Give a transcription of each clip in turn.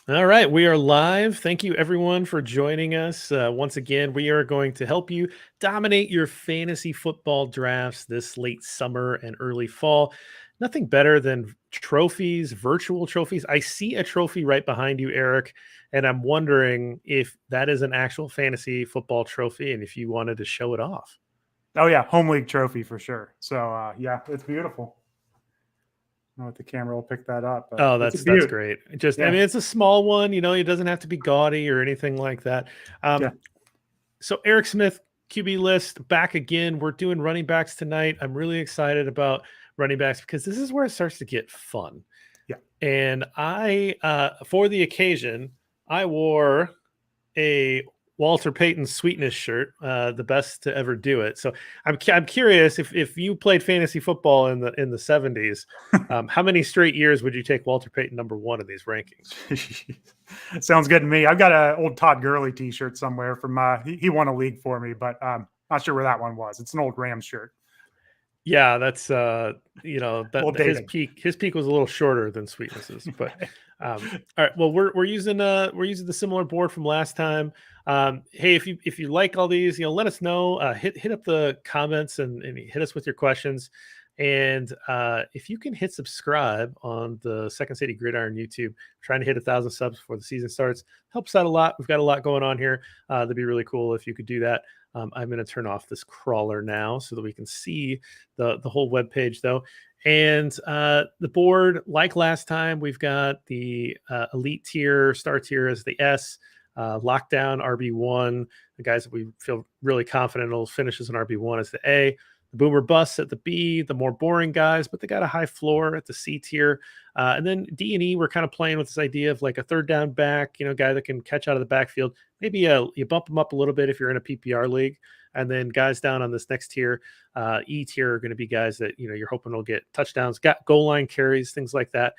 All right, we are live. Thank you, everyone, for joining us. Once again, we are going to help you dominate your fantasy football drafts this late summer and early fall. Nothing better than trophies, virtual trophies. I see a trophy right behind you, Eric, and I'm wondering if that is an actual fantasy football trophy and if you wanted to show it off. Oh yeah, home league trophy for sure. So yeah, it's beautiful. I don't know if the camera will pick that up, but Oh, it's a that's beaut. great. I Yeah, mean, it's a small one. It doesn't have to be gaudy or anything like that. yeah, Um, So Eric Smith, QB list back again. We're doing running backs tonight. I'm really excited about running backs because this is where it starts to get fun. yeah. And for the occasion, I wore a Walter Payton Sweetness shirt, the best to ever do it. So I'm curious if you played fantasy football in the 70s, how many straight years would you take Walter Payton number one in these rankings? Sounds good to me. I've got an old Todd Gurley T-shirt somewhere from he won a league for me, but not sure where that one was. It's an old Rams shirt. Yeah, that's A little that dated. his peak was a little shorter than Sweetness's, but all right. Well, we're using the similar board from last time. Hey, if you like all these, let us know. Hit up the comments and hit us with your questions. And if you can hit subscribe on the Second City Gridiron YouTube, trying to hit 1,000 subs before the season starts, helps out a lot. We've got a lot going on here. That'd be really cool if you could do that. I'm going to turn off this crawler now so that we can see the whole web page though. And the board, like last time, we've got the elite tier, star tier as the S, lockdown RB1, the guys that we feel really confident will finish as an RB1 as the A, the boomer busts at the B, the more boring guys, but they got a high floor at the C tier. And then D and E, we're kind of playing with this idea of like a third down back, guy that can catch out of the backfield. Maybe you bump them up a little bit if you're in a PPR league. And then guys down on this next tier, E tier, are going to be guys that you're hoping will get touchdowns, got goal line carries, things like that.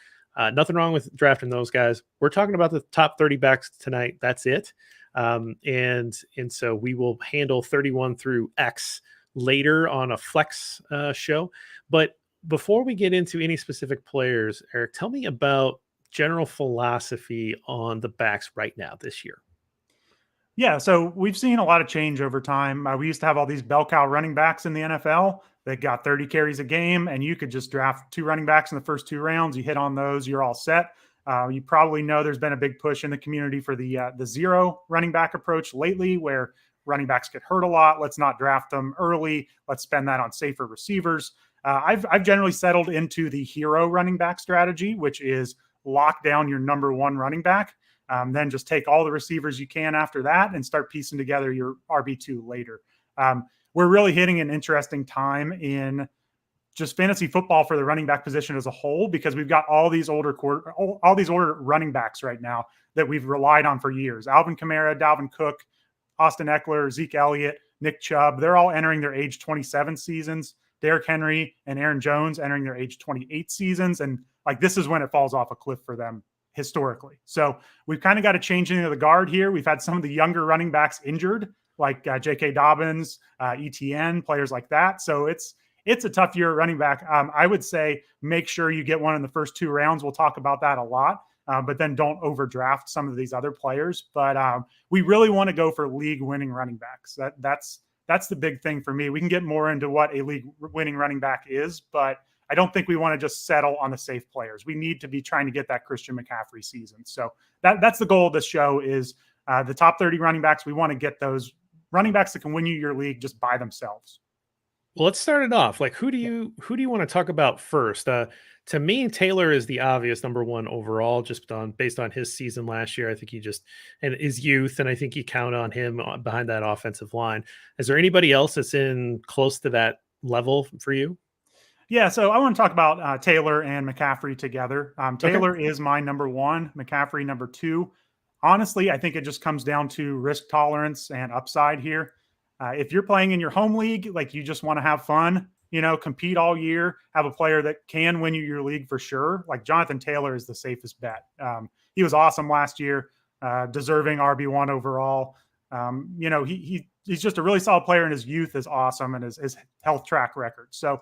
Nothing wrong with drafting those guys. We're talking about the top 30 backs tonight. That's it. And so we will handle 31 through X later on a flex show. But before we get into any specific players, Eric, tell me about general philosophy on the backs right now this year. Yeah, so we've seen a lot of change over time. We used to have all these bell cow running backs in the NFL that got 30 carries a game, and you could just draft two running backs in the first two rounds. You hit on those, you're all set. You probably know there's been a big push in the community for the zero running back approach lately, where running backs get hurt a lot. Let's not draft them early. Let's spend that on safer receivers. I've generally settled into the hero running back strategy, which is lock down your number one running back. Then just take all the receivers you can after that and start piecing together your RB2 later. We're really hitting an interesting time in just fantasy football for the running back position as a whole, because we've got all these older running backs right now that we've relied on for years. Alvin Kamara, Dalvin Cook, Austin Eckler, Zeke Elliott, Nick Chubb. They're all entering their age 27 seasons. Derrick Henry and Aaron Jones entering their age 28 seasons. And like, this is when it falls off a cliff for them historically. So we've kind of got a changing of the guard here. We've had some of the younger running backs injured, like J.K. Dobbins, ETN, players like that. So it's a tough year at running back. I would say make sure you get one in the first two rounds. We'll talk about that a lot, but then don't overdraft some of these other players. But we really want to go for league-winning running backs. That's the big thing for me. We can get more into what a league-winning running back is, but I don't think we want to just settle on the safe players. We need to be trying to get that Christian McCaffrey season. So that's the goal of this show is the top 30 running backs. We want to get those running backs that can win you your league just by themselves. Well, let's start it off. Like, who do you want to talk about first? To me, Taylor is the obvious number one overall, just based on his season last year. I think and his youth, and I think you count on him behind that offensive line. Is there anybody else that's in close to that level for you? Yeah, so I want to talk about Taylor and McCaffrey together. Taylor is my number one, McCaffrey number two. Honestly, I think it just comes down to risk tolerance and upside here. If you're playing in your home league, like you just want to have fun, compete all year, have a player that can win you your league for sure. Like Jonathan Taylor is the safest bet. He was awesome last year, deserving RB1 overall. He's just a really solid player, and his youth is awesome, and his health track record. So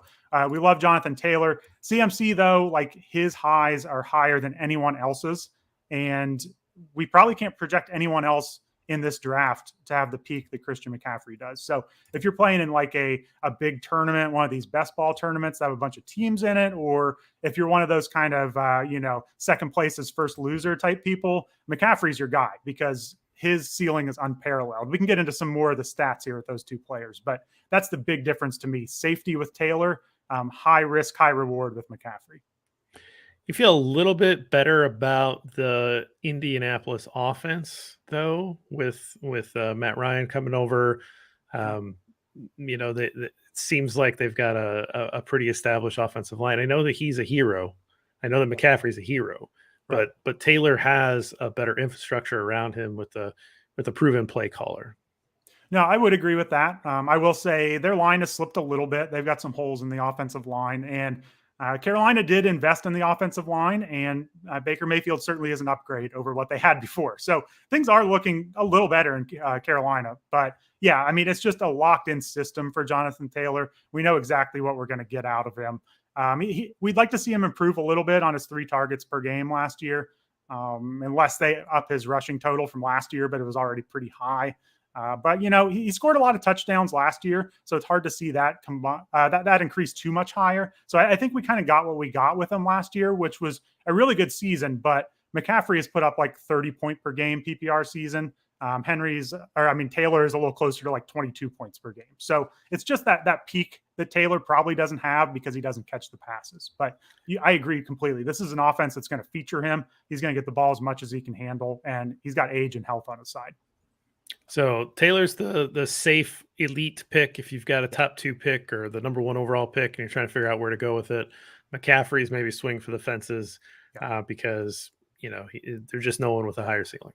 we love Jonathan Taylor. CMC, though, like his highs are higher than anyone else's. And we probably can't project anyone else in this draft to have the peak that Christian McCaffrey does. So if you're playing in like a big tournament, one of these best ball tournaments that have a bunch of teams in it, or if you're one of those kind of, second place is first loser type people, McCaffrey's your guy because his ceiling is unparalleled. We can get into some more of the stats here with those two players, but that's the big difference to me. Safety with Taylor, high risk, high reward with McCaffrey. You feel a little bit better about the Indianapolis offense, though, with Matt Ryan coming over. It seems like they've got a pretty established offensive line. I know that he's a hero. I know that McCaffrey's a hero, Right. but Taylor has a better infrastructure around him with a proven play caller. No, I would agree with that. I will say their line has slipped a little bit. They've got some holes in the offensive line, and Carolina did invest in the offensive line, and Baker Mayfield certainly is an upgrade over what they had before. So things are looking a little better in Carolina. But yeah, I mean, it's just a locked-in system for Jonathan Taylor. We know exactly what we're going to get out of him. We'd like to see him improve a little bit on his 3 targets per game last year, unless they up his rushing total from last year, but it was already pretty high. But he scored a lot of touchdowns last year, so it's hard to see that that increased too much higher. So I think we kind of got what we got with him last year, which was a really good season. But McCaffrey has put up like 30 point per game PPR season. Taylor is a little closer to like 22 points per game. So it's just that peak that Taylor probably doesn't have because he doesn't catch the passes. But I agree completely. This is an offense that's going to feature him. He's going to get the ball as much as he can handle, and he's got age and health on his side. So Taylor's the safe elite pick if you've got a top 2 pick or the number 1 overall pick and you're trying to figure out where to go with it. McCaffrey's maybe swing for the fences because there's just no one with a higher ceiling.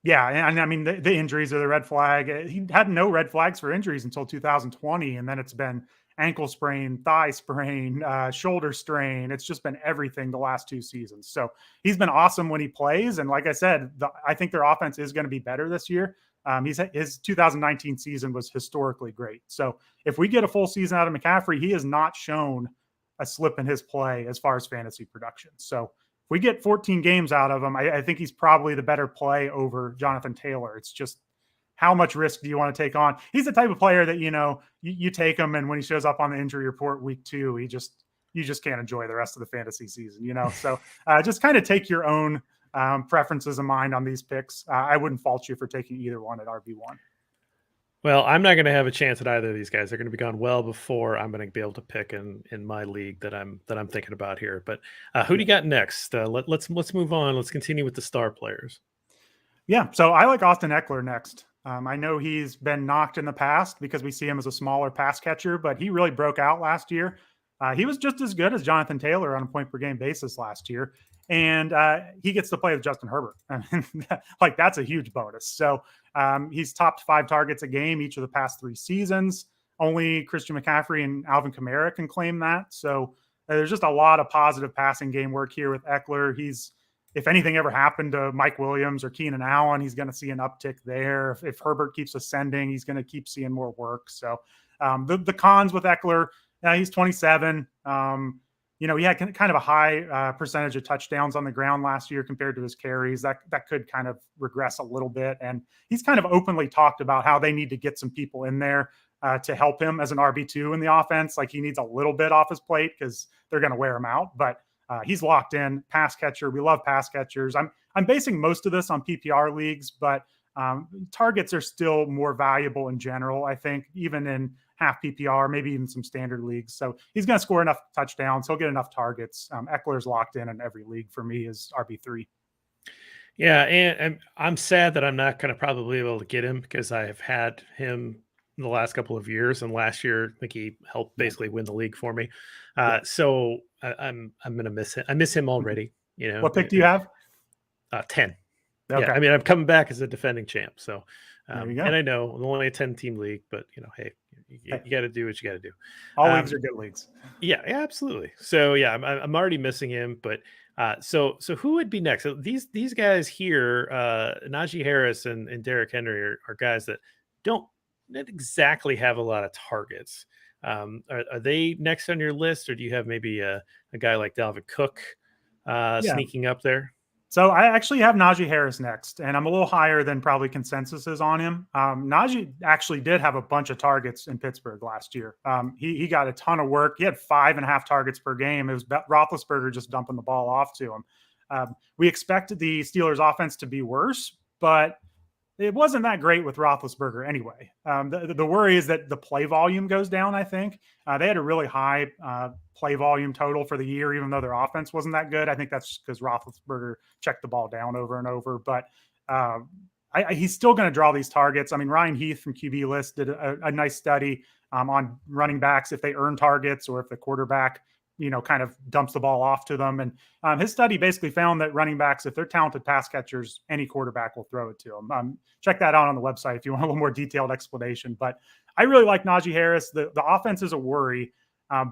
Yeah, and I mean the injuries are the red flag. He had no red flags for injuries until 2020, and then it's been ankle sprain, thigh sprain, shoulder strain. It's just been everything the last 2 seasons. So he's been awesome when he plays. And like I said, I think their offense is going to be better this year. His 2019 season was historically great. So if we get a full season out of McCaffrey, he has not shown a slip in his play as far as fantasy production. So if we get 14 games out of him, I think he's probably the better play over Jonathan Taylor. It's just, how much risk do you want to take on? He's the type of player that, you take him, and when he shows up on the injury report week 2, you just can't enjoy the rest of the fantasy season, So just kind of take your own preferences in mind on these picks. I wouldn't fault you for taking either one at RB1. Well, I'm not going to have a chance at either of these guys. They're going to be gone well before I'm going to be able to pick in my league that I'm thinking about here. But who do you got next? Let's move on. Let's continue with the star players. Yeah, so I like Austin Eckler next. I know he's been knocked in the past because we see him as a smaller pass catcher, but he really broke out last year. He was just as good as Jonathan Taylor on a point per game basis last year. And he gets to play with Justin Herbert. I mean, that's a huge bonus. So he's topped 5 targets a game each of the past 3 seasons. Only Christian McCaffrey and Alvin Kamara can claim that. So there's just a lot of positive passing game work here with Eckler. If anything ever happened to Mike Williams or Keenan Allen, he's going to see an uptick there. If Herbert keeps ascending, he's going to keep seeing more work. So the cons with Eckler, he's 27. He had kind of a high percentage of touchdowns on the ground last year compared to his carries. That could kind of regress a little bit. And he's kind of openly talked about how they need to get some people in there to help him as an RB2 in the offense. Like he needs a little bit off his plate because they're going to wear him out. But he's locked in, pass catcher. We love pass catchers. I'm basing most of this on PPR leagues, but targets are still more valuable in general, I think, even in half PPR, maybe even some standard leagues. So he's going to score enough touchdowns. He'll get enough targets. Eckler's locked in every league for me as RB3. Yeah, and I'm sad that I'm not going to probably be able to get him because I have had him in the last couple of years, and last year I think he helped basically win the league for me. So I'm going to miss him. I miss him already. What pick do you have? 10. Okay. Yeah, I mean, I'm coming back as a defending champ. So, and I know I'm only a 10-team league, but hey, you got to do what you got to do. All leagues are good leagues. Yeah, absolutely. So yeah, I'm already missing him, but so who would be next? So these guys here, Naji Harris and Derrick Henry are guys that don't exactly have a lot of targets. Are they next on your list, or do you have maybe a guy like Dalvin Cook sneaking up there? So I actually have Naji Harris next, and I'm a little higher than probably consensus is on him. Naji actually did have a bunch of targets in Pittsburgh last year. He got a ton of work. He had 5.5 targets per game. It was Roethlisberger just dumping the ball off to him. We expected the Steelers' offense to be worse, but it wasn't that great with Roethlisberger anyway. The worry is that the play volume goes down, I think. They had a really high play volume total for the year, even though their offense wasn't that good. I think that's because Roethlisberger checked the ball down over and over. But he's still going to draw these targets. I mean, Ryan Heath from QB List did a nice study on running backs if they earn targets or if the quarterback kind of dumps the ball off to them. And his study basically found that running backs, if they're talented pass catchers, any quarterback will throw it to them. Check that out on the website if you want a little more detailed explanation. But I really like Naji Harris. The offense is a worry,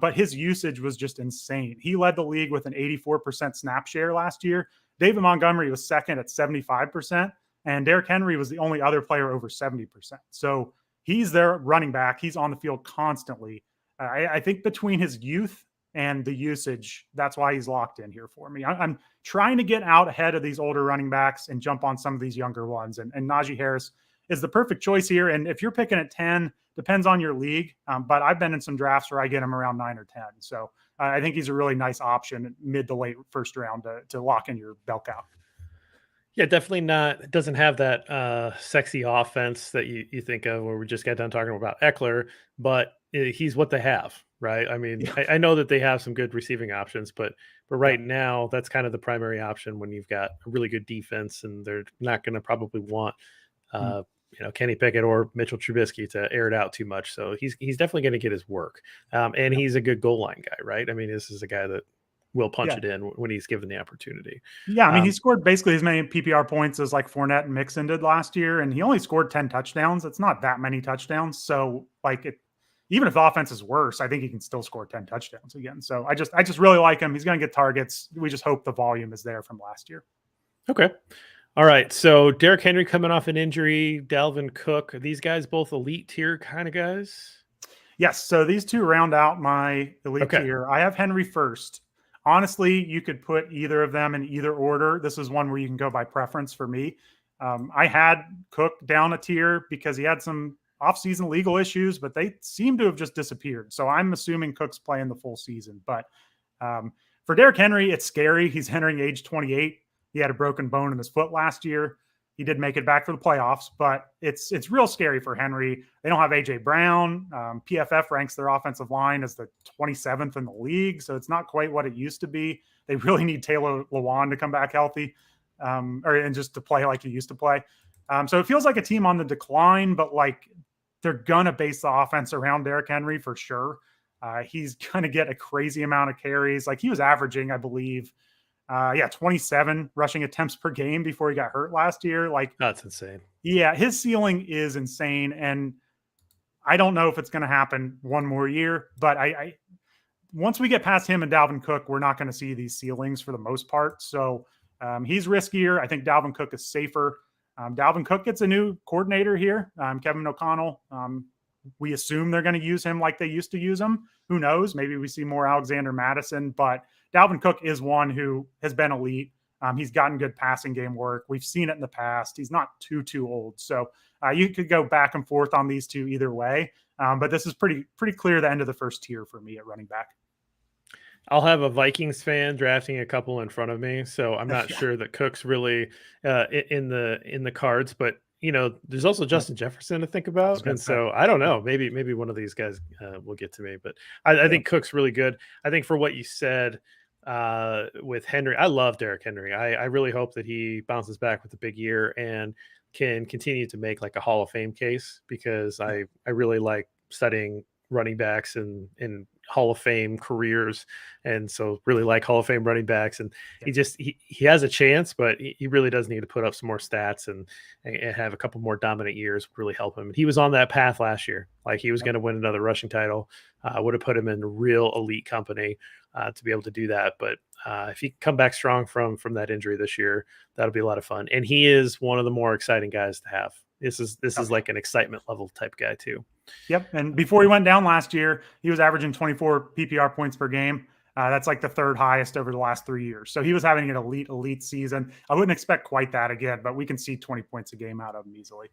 but his usage was just insane. He led the league with an 84% snap share last year. David Montgomery was second at 75%, and Derrick Henry was the only other player over 70%. So he's their running back. He's on the field constantly. I think between his youth and the usage, that's why he's locked in here for me. I'm trying to get out ahead of these older running backs and jump on some of these younger ones. And Naji Harris is the perfect choice here. And if you're picking at 10, depends on your league. But I've been in some drafts where I get him around 9 or 10. So I think he's a really nice option mid to late first round to lock in your bell cow. Yeah, definitely not. It doesn't have that sexy offense that you think of where we just got done talking about Eckler, but he's what they have, right? I mean, I know that they have some good receiving options, but right now that's kind of the primary option when you've got a really good defense, and they're not going to probably want Kenny Pickett or Mitchell Trubisky to air it out too much. So he's definitely going to get his work, and he's a good goal line guy, right? I mean, this is a guy that will punch it in when he's given the opportunity. Yeah, I mean, he scored basically as many PPR points as like Fournette and Mixon did last year, and he only scored 10 touchdowns. It's not that many touchdowns. So even if the offense is worse, I think he can still score 10 touchdowns again. So I just really like him. He's going to get targets. We just hope the volume is there from last year. Okay. All right. So Derrick Henry coming off an injury, Dalvin Cook, are these guys both elite tier kind of guys? Yes. So these two round out my elite tier. I have Henry first. Honestly, you could put either of them in either order. This is one where you can go by preference for me. I had Cook down a tier because he had some offseason legal issues, but they seem to have just disappeared. So I'm assuming Cook's playing the full season. But for Derrick Henry, it's scary. He's entering age 28. He had a broken bone in his foot last year. He did make it back for the playoffs, but it's real scary for Henry. They don't have A.J. Brown. PFF ranks their offensive line as the 27th in the league, so it's not quite what it used to be. They really need Taylor Lewan to come back healthy and just to play like he used to play. So it feels like a team on the decline, but like they're going to base the offense around Derrick Henry for sure. He's going to get a crazy amount of carries. Like he was averaging, I believe, 27 rushing attempts per game before he got hurt last year. Like that's insane. Yeah, his ceiling is insane, and I don't know if it's going to happen one more year. But I once we get past him and Dalvin Cook, we're not going to see these ceilings for the most part. So he's riskier. I think Dalvin Cook is safer. Dalvin Cook gets a new coordinator here, Kevin O'Connell. We assume they're going to use him like they used to use him. Who knows? Maybe we see more Alexander Madison, but Dalvin Cook is one who has been elite. He's gotten good passing game work. We've seen it in the past. He's not too old. So you could go back and forth on these two either way. But this is pretty clear the end of the first tier for me at running back. I'll have a Vikings fan drafting a couple in front of me, so I'm not sure that Cook's really in the cards. But there's also Justin Jefferson to think about, and so I don't know. Maybe one of these guys will get to me, but I think Cook's really good. I think for what you said with Henry, I love Derrick Henry. I really hope that he bounces back with a big year and can continue to make like a Hall of Fame case, because I really like studying running backs and Hall of Fame careers, and so really like Hall of Fame running backs. And he has a chance, but he really does need to put up some more stats and have a couple more dominant years really help him. And he was on that path last year, like he was going to win another rushing title. Would have put him in real elite company to be able to do that. But if he can come back strong from that injury this year, that'll be a lot of fun. And he is one of the more exciting guys to have. This is like an excitement level type guy too. Yep. And before he went down last year, he was averaging 24 PPR points per game. That's like the third highest over the last 3 years. So he was having an elite season. I wouldn't expect quite that again, but we can see 20 points a game out of him easily.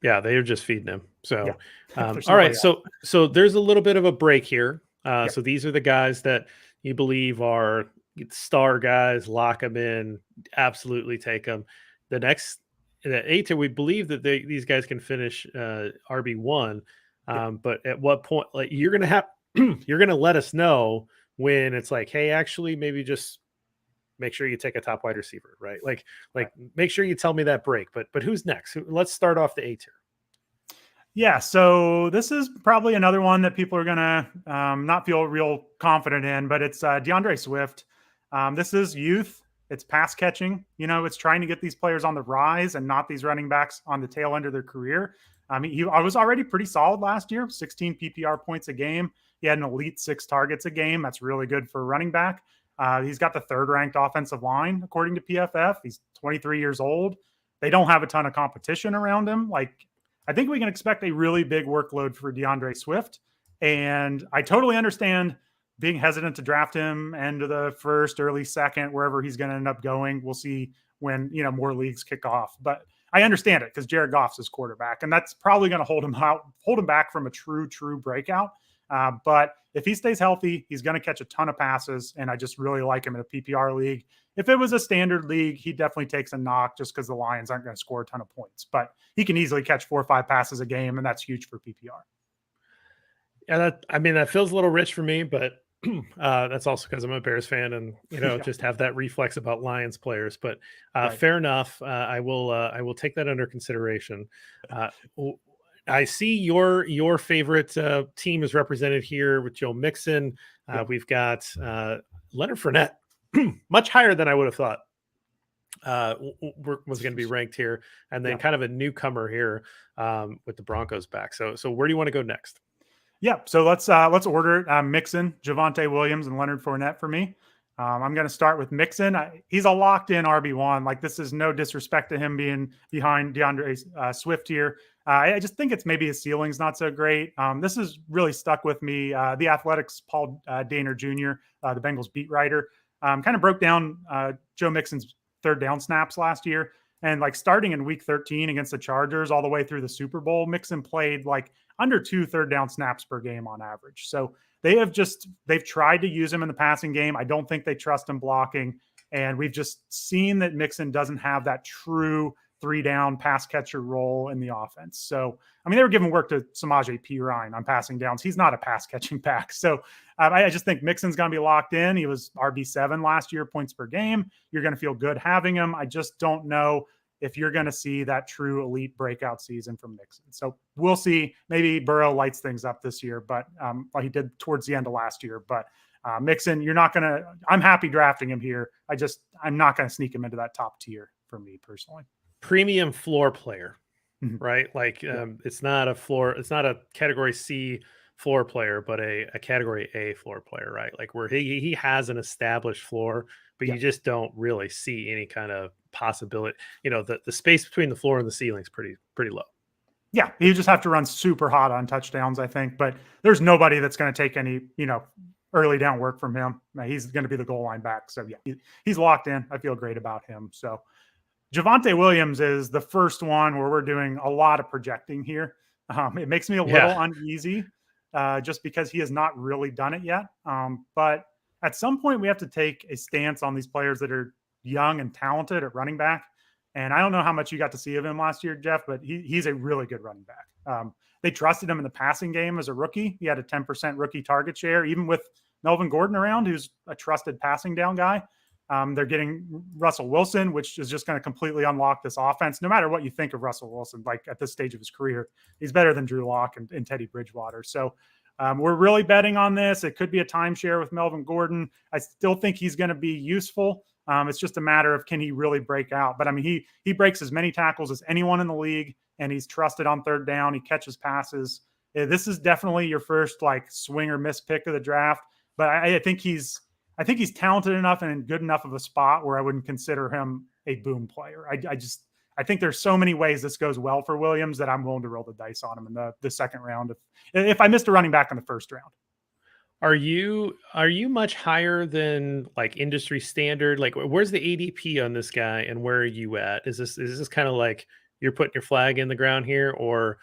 Yeah, they are just feeding him. So, Yeah. all right. So there's a little bit of a break here. So these are the guys that you believe are star guys. Lock them in. Absolutely take them. The next, the A tier, we believe that these guys can finish RB1. But at what point, like you're gonna have, you're gonna let us know when it's like, hey, actually, maybe just make sure you take a top wide receiver, right? Like make sure you tell me that break. But who's next? Let's start off the A tier. Yeah, so this is probably another one that people are gonna not feel real confident in, but it's DeAndre Swift. This is youth. It's pass catching. It's trying to get these players on the rise and not these running backs on the tail end of their career. I mean, I was already pretty solid last year, 16 PPR points a game. He had an elite 6 targets a game. That's really good for a running back. He's got the 3rd ranked offensive line, according to PFF. He's 23 years old. They don't have a ton of competition around him. I think we can expect a really big workload for DeAndre Swift. And I totally understand being hesitant to draft him end of the first, early second, wherever he's going to end up going. We'll see when, more leagues kick off. But I understand it because Jared Goff's his quarterback, and that's probably going to hold him back from a true breakout. But if he stays healthy, he's going to catch a ton of passes, and I just really like him in a PPR league. If it was a standard league, he definitely takes a knock just because the Lions aren't going to score a ton of points. But he can easily catch 4 or 5 passes a game, and that's huge for PPR. Yeah, that feels a little rich for me, but that's also because I'm a Bears fan and just have that reflex about Lions players. But fair enough. I will take that under consideration. I see your favorite team is represented here with Joe Mixon. We've got Leonard Fournette, much higher than I would have thought was going to be ranked here, and then kind of a newcomer here with the Broncos back. So where do you want to go next? Yeah, so let's order Mixon, Javonte Williams, and Leonard Fournette for me. I'm going to start with Mixon. He's a locked-in RB1. This is no disrespect to him being behind DeAndre Swift here. I just think it's maybe his ceiling's not so great. This has really stuck with me. The Athletics' Paul Dehner Jr., the Bengals beat writer, kind of broke down Joe Mixon's 3rd down snaps last year. And starting in week 13 against the Chargers all the way through the Super Bowl, Mixon played under 2 3rd down snaps per game on average. So they've tried to use him in the passing game. I don't think they trust him blocking. And we've just seen that Mixon doesn't have that true 3-down pass catcher role in the offense. So, they were giving work to Samaje Perine on passing downs. He's not a pass catching back. So I just think Mixon's going to be locked in. He was RB7 last year, points per game. You're going to feel good having him. I just don't know if you're going to see that true elite breakout season from Mixon. So we'll see. Maybe Burrow lights things up this year, but like he did towards the end of last year. But Mixon, I'm happy drafting him here. I'm not going to sneak him into that top tier for me personally. Premium floor player, right? It's not a floor. It's not a category C floor player, but a category A floor player, right? Where he has an established floor, but you just don't really see any kind of possibility. The space between the floor and the ceiling is pretty low. Yeah, you just have to run super hot on touchdowns, I think. But there's nobody that's going to take any, early down work from him. He's going to be the goal line back. So yeah, he's locked in. I feel great about him. So Javonte Williams is the first one where we're doing a lot of projecting here. It makes me a little uneasy just because he has not really done it yet. But at some point, we have to take a stance on these players that are young and talented at running back. And I don't know how much you got to see of him last year, Jeff, but he's a really good running back. They trusted him in the passing game as a rookie. He had a 10% rookie target share, even with Melvin Gordon around, who's a trusted passing down guy. They're getting Russell Wilson, which is just going to completely unlock this offense. No matter what you think of Russell Wilson, at this stage of his career, he's better than Drew Lock and Teddy Bridgewater. So we're really betting on this. It could be a timeshare with Melvin Gordon. I still think he's going to be useful. It's just a matter of can he really break out. But he breaks as many tackles as anyone in the league, and he's trusted on 3rd down. He catches passes. This is definitely your first swing or miss pick of the draft. But I think he's talented enough and in good enough of a spot where I wouldn't consider him a boom player. I think there's so many ways this goes well for Williams that I'm willing to roll the dice on him in the 2nd round if I missed a running back in the 1st round. Are you much higher than like industry standard? Like, where's the ADP on this guy, and where are you at? Is this kind of like you're putting your flag in the ground here, or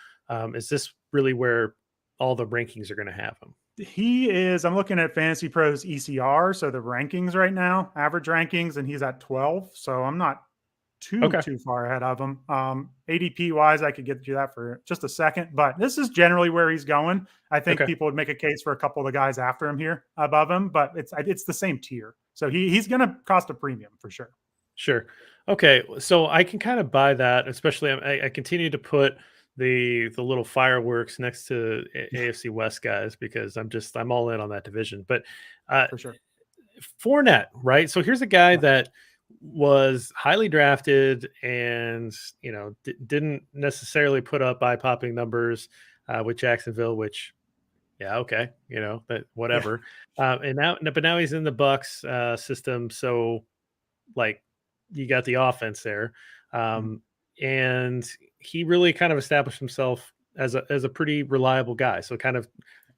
is this really where all the rankings are going to have him? He is, I'm looking at Fantasy Pros ECR, so the rankings right now, average rankings, and he's at 12. So I'm not Okay. too far ahead of him. ADP wise, I could get you that for just a second, but this is generally where he's going. I think Okay. people would make a case for a couple of the guys after him here above him, but it's the same tier. So he's going to cost a premium for sure. Sure. Okay. So I can kind of buy that, especially I continue to put the little fireworks next to AFC West guys because I'm all in on that division. But For sure. Fournette, right? So here's a guy Yeah. that was highly drafted and didn't necessarily put up eye-popping numbers with Jacksonville, which yeah, okay, that Yeah. whatever. But now he's in the Bucks system, so like you got the offense there, Mhm. and he really kind of established himself as a pretty reliable guy. So kind of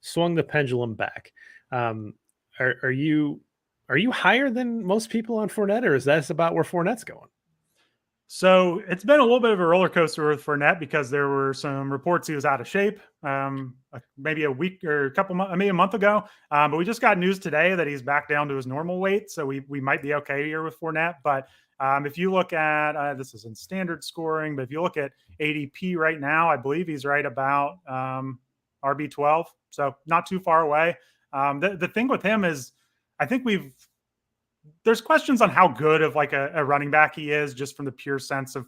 swung the pendulum back. Um, are you higher than most people on Fournette, or is that about where Fournette's going? So it's been a little bit of a roller coaster with Fournette because there were some reports he was out of shape, maybe a week or a couple months, maybe a month ago. But we just got news today that he's back down to his normal weight, so we might be okay here with Fournette. But if you look at this is in standard scoring, but if you look at ADP right now, I believe he's right about RB12, so not too far away. The thing with him is, I think there's questions on how good of like a running back he is just from the pure sense of,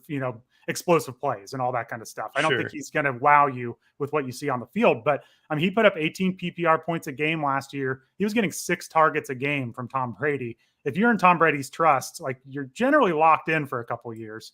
explosive plays and all that kind of stuff. I don't think Sure. he's going to wow you with what you see on the field, but he put up 18 PPR points a game last year. He was getting 6 targets a game from Tom Brady. If you're in Tom Brady's trust, like you're generally locked in for a couple of years.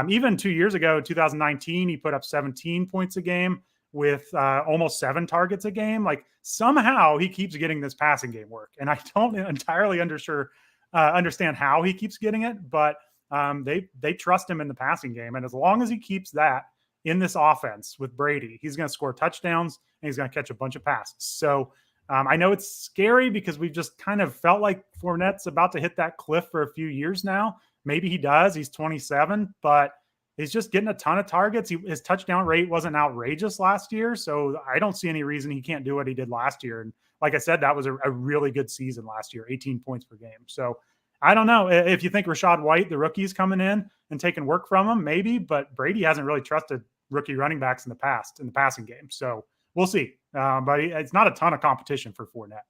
Even 2 years ago, 2019, he put up 17 points a game with almost 7 targets a game. Like somehow he keeps getting this passing game work. And I don't entirely understand how he keeps getting it, but they trust him in the passing game, and as long as he keeps that in this offense with Brady, he's going to score touchdowns and he's going to catch a bunch of passes. So I know it's scary because we've just kind of felt like Fournette's about to hit that cliff for a few years now. Maybe he does. He's 27, but he's just getting a ton of targets. His touchdown rate wasn't outrageous last year, so I don't see any reason he can't do what he did last year. And like I said, that was a really good season last year, 18 points per game. So I don't know if you think Rachaad White, the rookie, is coming in and taking work from him, maybe, but Brady hasn't really trusted rookie running backs in the past in the passing game. So we'll see. But it's not a ton of competition for Fournette.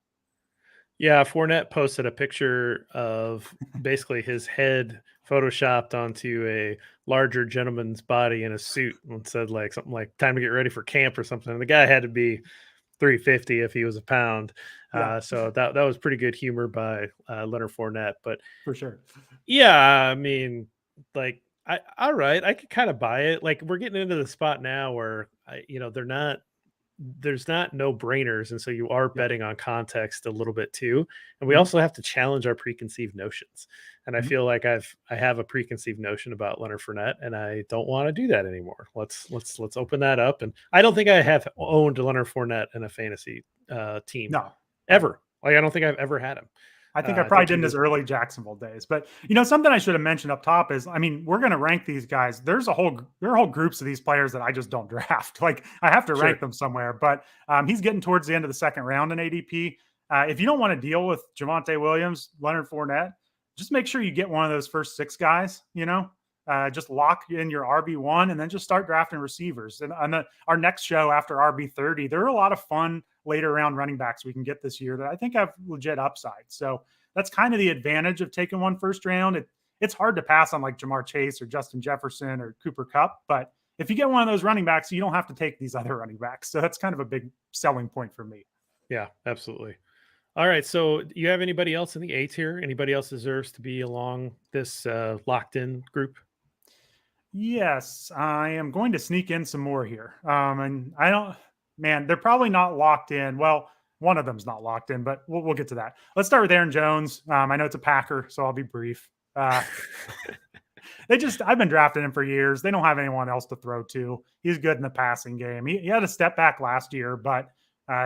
Yeah, Fournette posted a picture of basically his head photoshopped onto a larger gentleman's body in a suit and said like something like "time to get ready for camp" or something. And the guy had to be 350 if he was a pound. Yeah, So that was pretty good humor by Leonard Fournette. But for sure. yeah, I mean, like, all right, I could kind of buy it. Like, we're getting into the spot now where there's not no brainers, and so you are Yep. betting on context a little bit too, and we Mhm. also have to challenge our preconceived notions. And I Mhm. feel like I have a preconceived notion about Leonard Fournette, and I don't want to do that anymore. Let's open that up. And I don't think I have owned Leonard Fournette in a fantasy team No, I ever. Like, I don't think I've ever had him. I think I I probably think did he in his was early Jacksonville days. But something I should have mentioned up top is, we're going to rank these guys. There are whole groups of these players that I just don't draft. Like I have to rank sure. them somewhere. But he's getting towards the end of the second round in ADP. If you don't want to deal with Javonte Williams, Leonard Fournette, just make sure you get one of those first 6 guys. Just lock in your RB1 and then just start drafting receivers. And on our next show after RB30, there are a lot of fun later round running backs we can get this year that I think have legit upside. So that's kind of the advantage of taking one first round. It's hard to pass on like Jamar Chase or Justin Jefferson or Cooper Kupp, but if you get one of those running backs, you don't have to take these other running backs. So that's kind of a big selling point for me. Yeah, absolutely. All right. So, do you have anybody else in the A tier? Anybody else deserves to be along this locked in group? Yes, I am going to sneak in some more here. And I don't, man, they're probably not locked in. Well, one of them's not locked in, but we'll get to that. Let's start with Aaron Jones. I know it's a Packer, so I'll be brief. I've been drafting him for years. They don't have anyone else to throw to. He's good in the passing game. He had a step back last year, but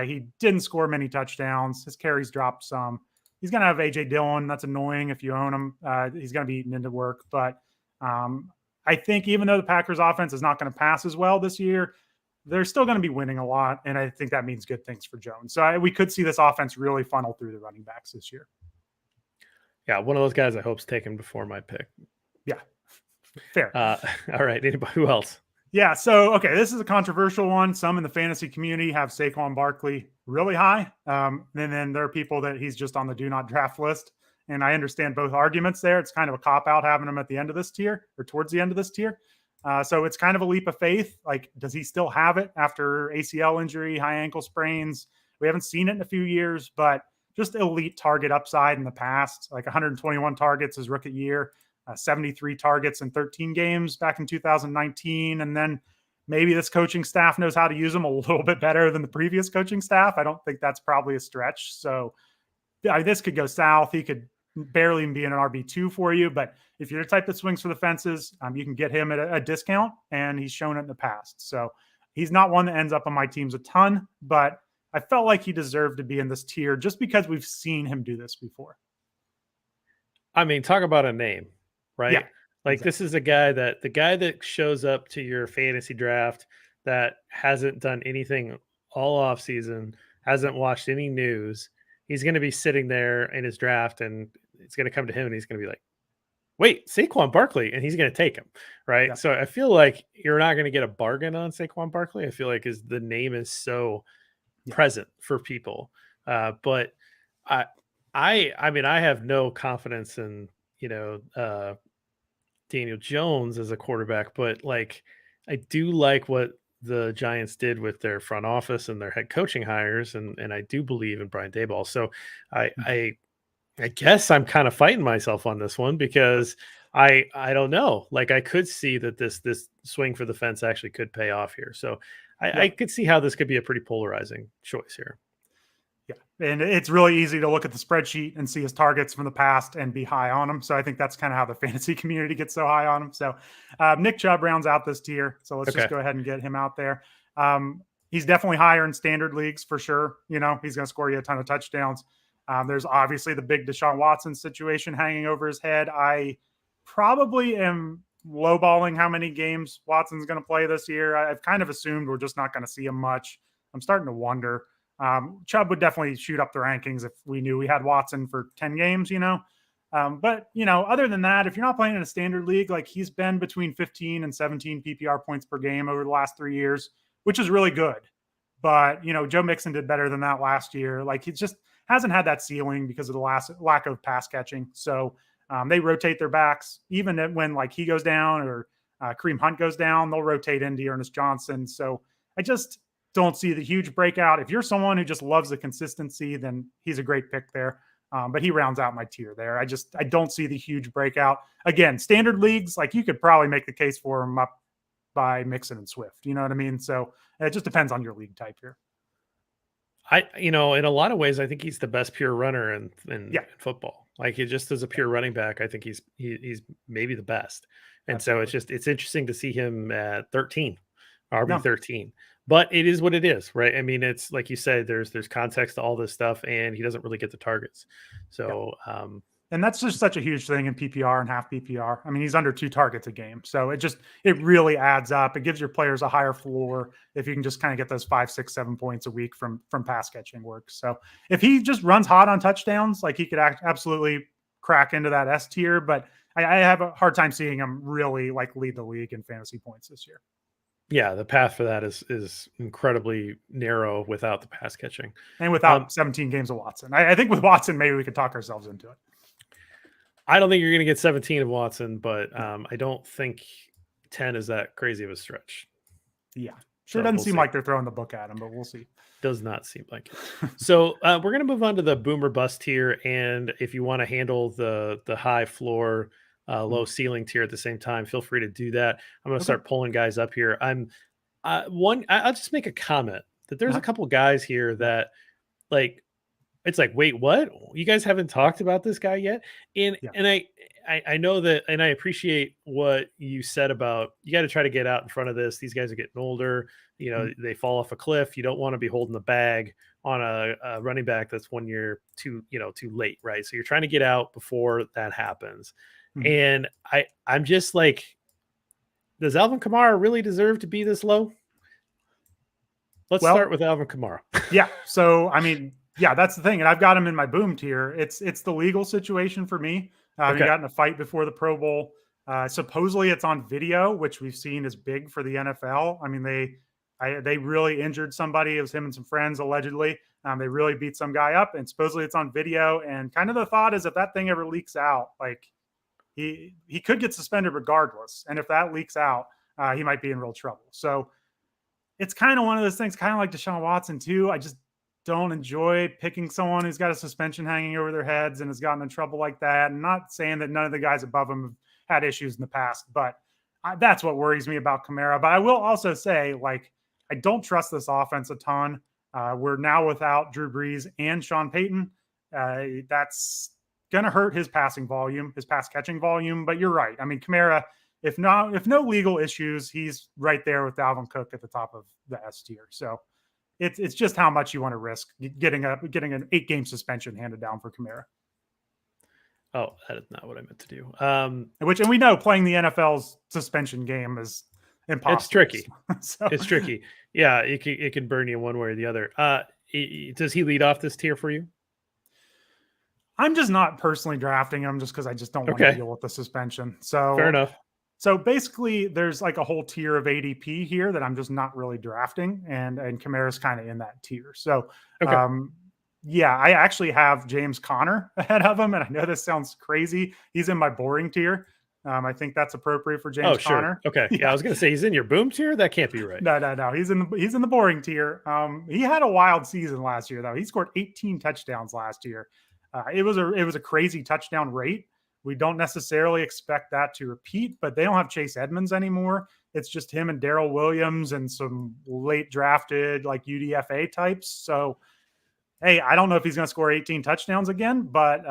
He didn't score many touchdowns. His carries dropped some. He's going to have A.J. Dillon. That's annoying if you own him. He's going to be eaten into work. But I think even though the Packers offense is not going to pass as well this year, they're still going to be winning a lot. And I think that means good things for Jones. So we could see this offense really funnel through the running backs this year. Yeah, one of those guys I hope's taken before my pick. Yeah, fair. All right, anybody, who else? Yeah, so, okay, this is a controversial one. Some in the fantasy community have Saquon Barkley really high. And then there are people that he's just on the do not draft list. And I understand both arguments there. It's kind of a cop-out having him at the end of this tier or towards the end of this tier. So it's kind of a leap of faith. Like, does he still have it after ACL injury, high ankle sprains? We haven't seen it in a few years, but just elite target upside in the past, like 121 targets his rookie year. 73 targets in 13 games back in 2019. And then maybe this coaching staff knows how to use him a little bit better than the previous coaching staff. I don't think that's probably a stretch. So this could go south. He could barely be in an RB2 for you. But if you're the type that swings for the fences, you can get him at a discount, and he's shown it in the past. So he's not one that ends up on my teams a ton, but I felt like he deserved to be in this tier just because we've seen him do this before. I mean, talk about a name. Right? Yeah, like exactly. This is the guy that shows up to your fantasy draft that hasn't done anything all off season, hasn't watched any news. He's going to be sitting there in his draft, and it's going to come to him, and he's going to be like, wait, Saquon Barkley, and he's going to take him. Right. Yeah. So I feel like you're not going to get a bargain on Saquon Barkley. I feel like the name is so present for people. But I mean, I have no confidence in, Daniel Jones as a quarterback, but like, I do like what the Giants did with their front office and their head coaching hires. And I do believe in Brian Daboll. So I guess I'm kind of fighting myself on this one because I don't know. Like, I could see that this swing for the fence actually could pay off here. So I could see how this could be a pretty polarizing choice here. Yeah. And it's really easy to look at the spreadsheet and see his targets from the past and be high on him. So I think that's kind of how the fantasy community gets so high on him. So Nick Chubb rounds out this tier. So let's just go ahead and get him out there. He's definitely higher in standard leagues for sure. He's going to score you a ton of touchdowns. There's obviously the big Deshaun Watson situation hanging over his head. I probably am lowballing how many games Watson's going to play this year. I've kind of assumed we're just not going to see him much. I'm starting to wonder. Chubb would definitely shoot up the rankings if we knew we had Watson for 10 games, But, other than that, if you're not playing in a standard league, like he's been between 15 and 17 PPR points per game over the last 3 years, which is really good. But, Joe Mixon did better than that last year. Like, he just hasn't had that ceiling because of the lack of pass catching. So they rotate their backs. Even when like he goes down or Kareem Hunt goes down, they'll rotate into Ernest Johnson. So I just don't see the huge breakout. If you're someone who just loves the consistency, then he's a great pick there. But he rounds out my tier there. I don't see the huge breakout. Again, standard leagues, like you could probably make the case for him up by Mixon and Swift. You know what I mean? So it just depends on your league type here. In a lot of ways, I think he's the best pure runner in football. Like, he just as a pure running back, I think he's maybe the best. And Absolutely. So it's interesting to see him at 13, RB 13. But it is what it is, right? I mean, it's like you said, there's context to all this stuff, and he doesn't really get the targets. So, and that's just such a huge thing in PPR and half PPR. I mean, he's under 2 targets a game. So it really adds up. It gives your players a higher floor if you can just kind of get those 5, 6, 7 points a week from pass catching work. So if he just runs hot on touchdowns, like he could absolutely crack into that S tier, but I have a hard time seeing him really like lead the league in fantasy points this year. Yeah, the path for that is incredibly narrow without the pass catching. And without 17 games of Watson. I think with Watson, maybe we could talk ourselves into it. I don't think you're going to get 17 of Watson, but I don't think 10 is that crazy of a stretch. Yeah. Sure doesn't seem like they're throwing the book at him, but we'll see. Does not seem like it. So we're going to move on to the boomer bust tier. And if you want to handle the high floor, low ceiling tier at the same time, feel free to do that. I'm going to start pulling guys up here. I'll just make a comment that there's a couple guys here that like, it's like, wait, what? You guys haven't talked about this guy yet? And I know that, and I appreciate what you said about you got to try to get out in front of this. These guys are getting older. They fall off a cliff. You don't want to be holding the bag on a running back that's 1 year too late, right? So you're trying to get out before that happens. Mhm. And I'm just like, does Alvin Kamara really deserve to be this low? Let's start with Alvin Kamara. Yeah. So, I mean, yeah, that's the thing. And I've got him in my boom tier. It's the legal situation for me. He got in a fight before the Pro Bowl. Supposedly it's on video, which we've seen is big for the NFL. I mean, they really injured somebody. It was him and some friends, allegedly. They really beat some guy up, and supposedly it's on video. And kind of the thought is if that thing ever leaks out, like he could get suspended regardless. And if that leaks out, he might be in real trouble. So it's kind of one of those things, kind of like Deshaun Watson too. I just don't enjoy picking someone who's got a suspension hanging over their heads and has gotten in trouble like that. And not saying that none of the guys above him have had issues in the past, but that's what worries me about Kamara. But I will also say, like, I don't trust this offense a ton. We're now without Drew Brees and Sean Payton. That's going to hurt his passing volume, his pass catching volume. But you're right. I mean, Kamara, if no legal issues, he's right there with Dalvin Cook at the top of the S tier. So it's just how much you want to risk getting an 8-game suspension handed down for Kamara. Oh, that is not what I meant to do. And we know playing the NFL's suspension game is impossible. It's tricky. So, it's tricky. Yeah, it can burn you one way or the other. Does he lead off this tier for you? I'm just not personally drafting him just because I just don't want to deal with the suspension. So fair enough. So basically, there's like a whole tier of ADP here that I'm just not really drafting, and Kamara's kind of in that tier. So, yeah, I actually have James Conner ahead of him, and I know this sounds crazy. He's in my boring tier. I think that's appropriate for James Conner. Okay, yeah, I was going to say he's in your boom tier. That can't be right. No. He's in the boring tier. He had a wild season last year, though. He scored 18 touchdowns last year. It was a crazy touchdown rate. We don't necessarily expect that to repeat, but they don't have Chase Edmonds anymore. It's just him and Darrell Williams and some late drafted like UDFA types. So, hey, I don't know if he's going to score 18 touchdowns again, but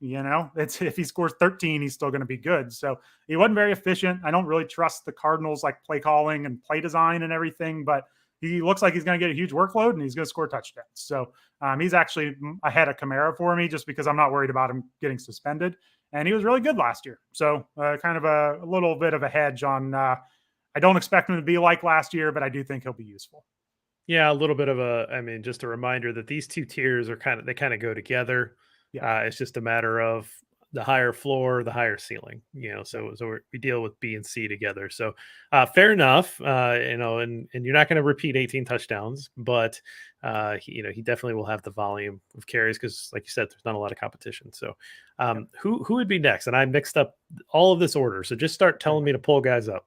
if he scores 13, he's still going to be good. So he wasn't very efficient. I don't really trust the Cardinals like play calling and play design and everything, but he looks like he's going to get a huge workload and he's going to score touchdowns. So he's actually ahead of Kamara for me just because I'm not worried about him getting suspended. And he was really good last year. So kind of a little bit of a hedge on I don't expect him to be like last year, but I do think he'll be useful. Yeah, a little bit of just a reminder that these two tiers are kind of go together. Yeah. It's just a matter of the higher floor, the higher ceiling, so we deal with B and C together. So fair enough, and you're not going to repeat 18 touchdowns, but he definitely will have the volume of carries because, like you said, there's not a lot of competition. So who would be next? And I mixed up all of this order. So just start telling me to pull guys up.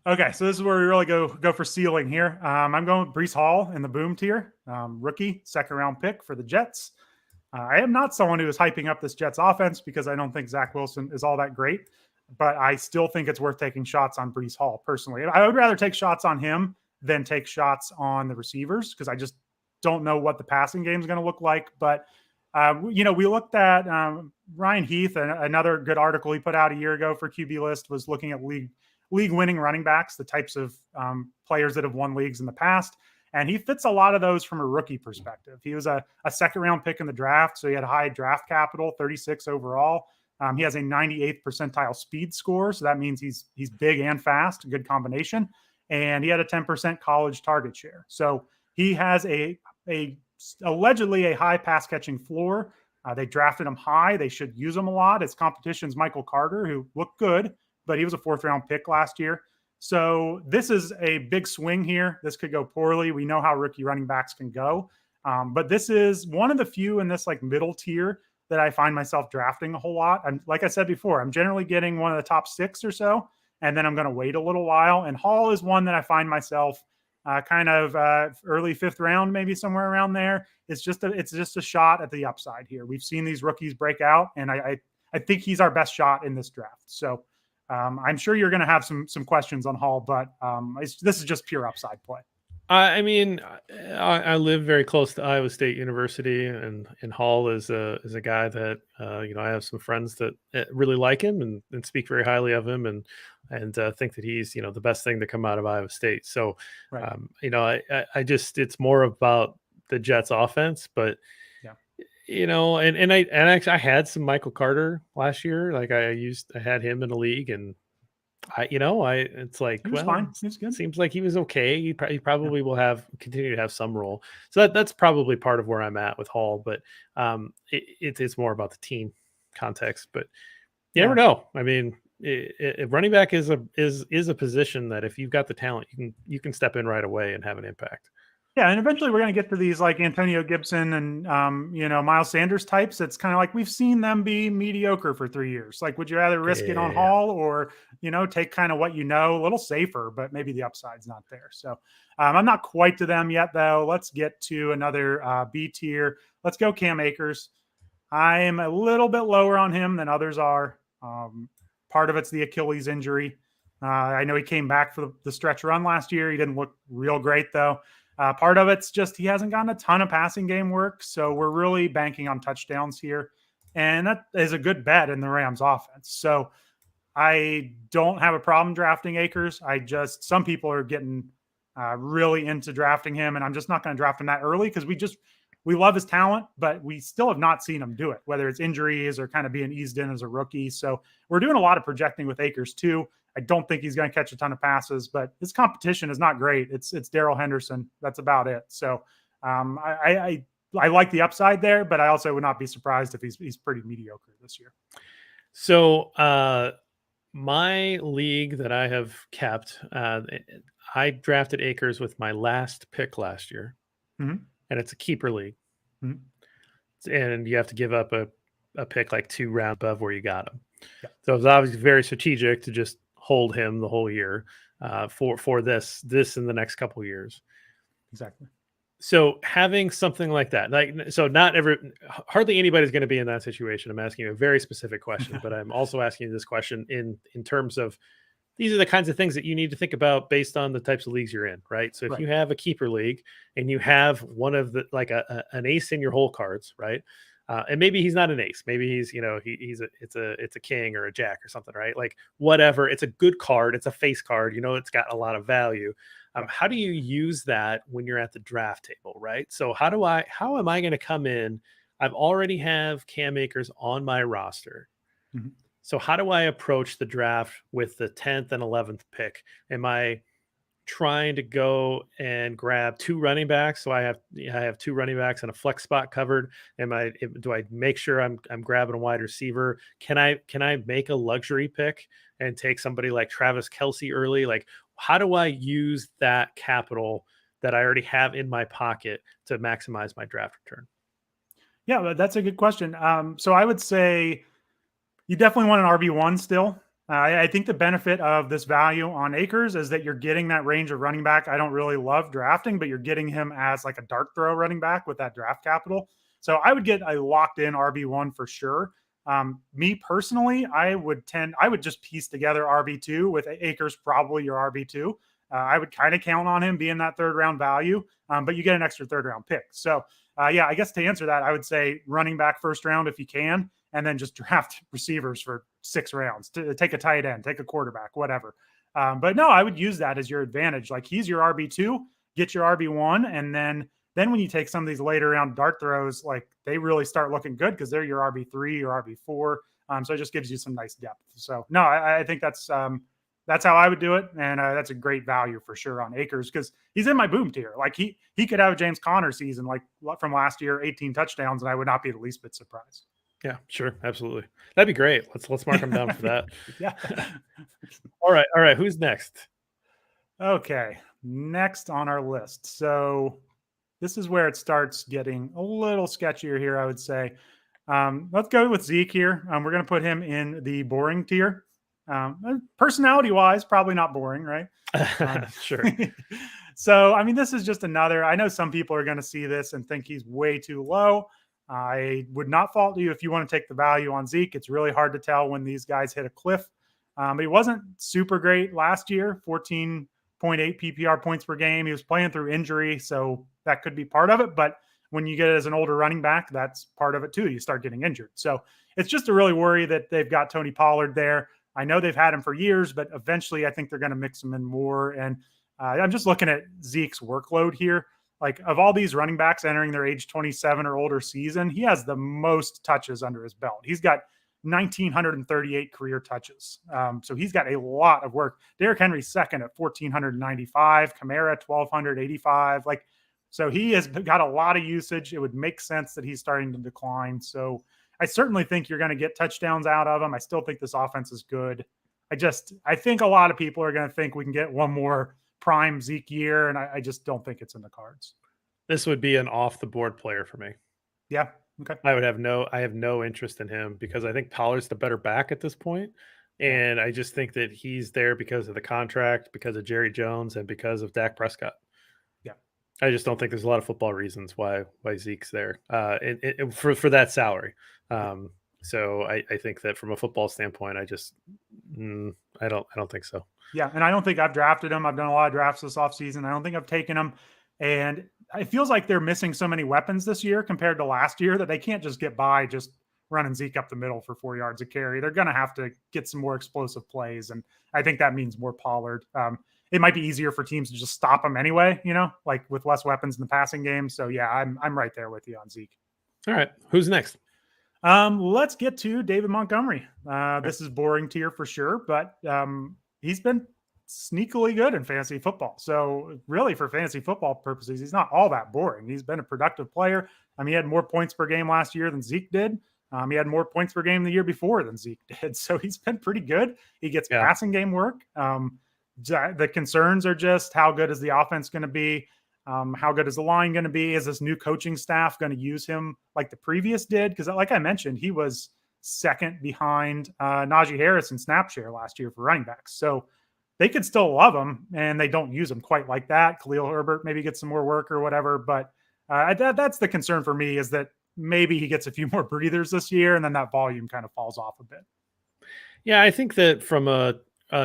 Okay, so this is where we really go for ceiling here. I'm going with Breece Hall in the boom tier, rookie, second-round pick for the Jets. I am not someone who is hyping up this Jets offense because I don't think Zach Wilson is all that great, but I still think it's worth taking shots on Breece Hall personally. I would rather take shots on him than take shots on the receivers because I just don't know what the passing game is going to look like. But, we looked at Ryan Heath, another good article he put out a year ago for QB List was looking at league-winning running backs, the types of players that have won leagues in the past. And he fits a lot of those from a rookie perspective. He was a second-round pick in the draft, so he had high draft capital, 36 overall. He has a 98th percentile speed score, so that means he's big and fast, a good combination. And he had a 10% college target share. So he has allegedly a high pass-catching floor. They drafted him high. They should use him a lot. His competition's Michael Carter, who looked good, but he was a fourth-round pick last year. So this is a big swing here. This could go poorly. We know how rookie running backs can go. But this is one of the few in this like middle tier that I find myself drafting a whole lot. And like I said before, I'm generally getting one of the top 6 or so, and then I'm going to wait a little while. And Hall is one that I find myself kind of early 5th round, maybe somewhere around there. It's just a shot at the upside here. We've seen these rookies break out, and I think he's our best shot in this draft. So I'm sure you're going to have some questions on Hall, but this is just pure upside play. I mean, I live very close to Iowa State University, and Hall is a guy that I have some friends that really like him and speak very highly of him, and think that he's the best thing to come out of Iowa State. So, Right. I just it's more about the Jets offense, but Yeah. and actually I had some Michael Carter last year. Like I had him in a league, and it's like, He was well, fine. He was good. seems like he was okay. He Yeah. probably will continue to have some role. So that's probably part of where I'm at with Hall, but it's more about the team context. But you never Yeah. know. I mean, running back is a position that if you've got the talent, you can step in right away and have an impact. Yeah, and eventually we're going to get to these like Antonio Gibson and Miles Sanders types. It's kind of like we've seen them be mediocre for 3 years. Like, would you rather risk it on Yeah. Hall or take kind of what a little safer, but maybe the upside's not there. So I'm not quite to them yet, though. Let's get to another B tier. Let's go Cam Akers. I'm a little bit lower on him than others are. Part of it's the Achilles injury. I know he came back for the stretch run last year. He didn't look real great, though. Part of it's just he hasn't gotten a ton of passing game work, so we're really banking on touchdowns here. And that is a good bet in the Rams offense. So I don't have a problem drafting Akers. Some people are getting really into drafting him, and I'm just not going to draft him that early because we love his talent, but we still have not seen him do it, whether it's injuries or kind of being eased in as a rookie. So we're doing a lot of projecting with Akers too. I don't think he's going to catch a ton of passes, but his competition is not great. It's Darrell Henderson. That's about it. So I like the upside there, but I also would not be surprised if he's pretty mediocre this year. So my league that I have kept, I drafted Akers with my last pick last year, Mm-hmm. and it's a keeper league. Mm-hmm. And you have to give up a pick like 2 rounds above where you got him. Yeah. So it was obviously very strategic to just hold him the whole year for this in the next couple of years. Exactly. So having something like that, hardly anybody's going to be in that situation. I'm asking you a very specific question, but I'm also asking you this question in terms of these are the kinds of things that you need to think about based on the types of leagues you're in, right? So if you have a keeper league and you have one of the an ace in your whole cards, right? And maybe he's not an ace. Maybe he's it's a king or a jack or something, right? Like whatever. It's a good card. It's a face card. It's got a lot of value. How do you use that when you're at the draft table, right? So how am I going to come in? I've already have Cam Akers on my roster. Mm-hmm. So how do I approach the draft with the 10th and 11th pick? Am I trying to go and grab 2 running backs? So I have 2 running backs and a flex spot covered. Do I make sure I'm grabbing a wide receiver? Can I make a luxury pick and take somebody like Travis Kelce early? Like, how do I use that capital that I already have in my pocket to maximize my draft return? Yeah, that's a good question. So I would say you definitely want an RB1 still. I think the benefit of this value on Akers is that you're getting that range of running back. I don't really love drafting, but you're getting him as like a dart throw running back with that draft capital. So I would get a locked in RB1 for sure. Me personally, I would just piece together RB2 with Akers, probably your RB2. I would kind of count on him being that 3rd round value, but you get an extra 3rd round pick. So I guess to answer that, I would say running back 1st round if you can, and then just draft receivers for 6 rounds to take a tight end, take a quarterback, whatever. But no, I would use that as your advantage. Like he's your RB2, get your RB1, and then when you take some of these later round dart throws, like they really start looking good because they're your RB3 or RB4. So it just gives you some nice depth. So no, I think that's how I would do it, and that's a great value for sure on Akers because he's in my boom tier. Like he could have a James Conner season like from last year, 18 touchdowns, and I would not be the least bit surprised. Yeah, sure, absolutely. That'd be great. Let's mark him down for that. Yeah. All right. Who's next? Okay, next on our list. So this is where it starts getting a little sketchier here, I would say. Let's go with Zeke here. We're going to put him in the boring tier. Personality-wise, probably not boring, right? Sure. So, I mean, this is just another. I know some people are going to see this and think he's way too low. I would not fault you if you want to take the value on Zeke. It's really hard to tell when these guys hit a cliff. But he wasn't super great last year, 14 0.8 PPR points per game. He was playing through injury, so that could be part of it. But when you get it as an older running back, that's part of it too. You start getting injured. So it's just a really worry that they've got Tony Pollard there. I know they've had him for years, but eventually I think they're going to mix him in more. And I'm just looking at Zeke's workload here. Like, of all these running backs entering their age 27 or older season, he has the most touches under his belt. He's got 1,938 career touches. So he's got a lot of work. Derrick Henry's second at 1,495. Kamara, 1,285. So he has got a lot of usage. It would make sense that he's starting to decline. So I certainly think you're going to get touchdowns out of him. I still think this offense is good. I think a lot of people are going to think we can get one more prime Zeke year, and I just don't think it's in the cards. This would be an off the board player for me. Yeah. Okay. I have no interest in him because I think Pollard's the better back at this point. And I just think that he's there because of the contract, because of Jerry Jones, and because of Dak Prescott. Yeah. I just don't think there's a lot of football reasons why Zeke's there for that salary. So I think that from a football standpoint, I don't think so. Yeah, and I don't think I've drafted him. I've done a lot of drafts this offseason. I don't think I've taken him. And it feels like they're missing so many weapons this year compared to last year that they can't just get by just running Zeke up the middle for 4 yards a carry. They're going to have to get some more explosive plays, and I think that means more Pollard. It might be easier for teams to just stop him anyway, like with less weapons in the passing game. So, yeah, I'm right there with you on Zeke. All right. Who's next? Let's get to David Montgomery. This is boring tier for sure, but he's been sneakily good in fantasy football. So really, for fantasy football purposes, he's not all that boring. He's been a productive player. He had more points per game last year than Zeke did. He had more points per game the year before than Zeke did. So he's been pretty good. He gets passing game work. The concerns are just how good is the offense going to be? How good is the line going to be? Is this new coaching staff going to use him like the previous did? Because like I mentioned, he was second behind Naji Harris in snap share last year for running backs. So they could still love him, and they don't use him quite like that. Khalil Herbert maybe gets some more work or whatever. But that's the concern for me, is that maybe he gets a few more breathers this year, and then that volume kind of falls off a bit. Yeah, I think that from a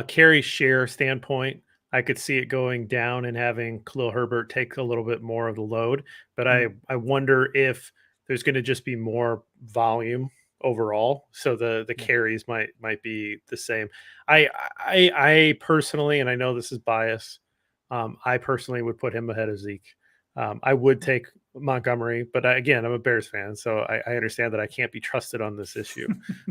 carry share standpoint, I could see it going down and having Khalil Herbert take a little bit more of the load. But I wonder if there's going to just be more volume overall, so the carries might be the same. I personally, and I know this is bias, I personally would put him ahead of Zeke. I would take Montgomery, but again, I'm a Bears fan, so I understand that I can't be trusted on this issue.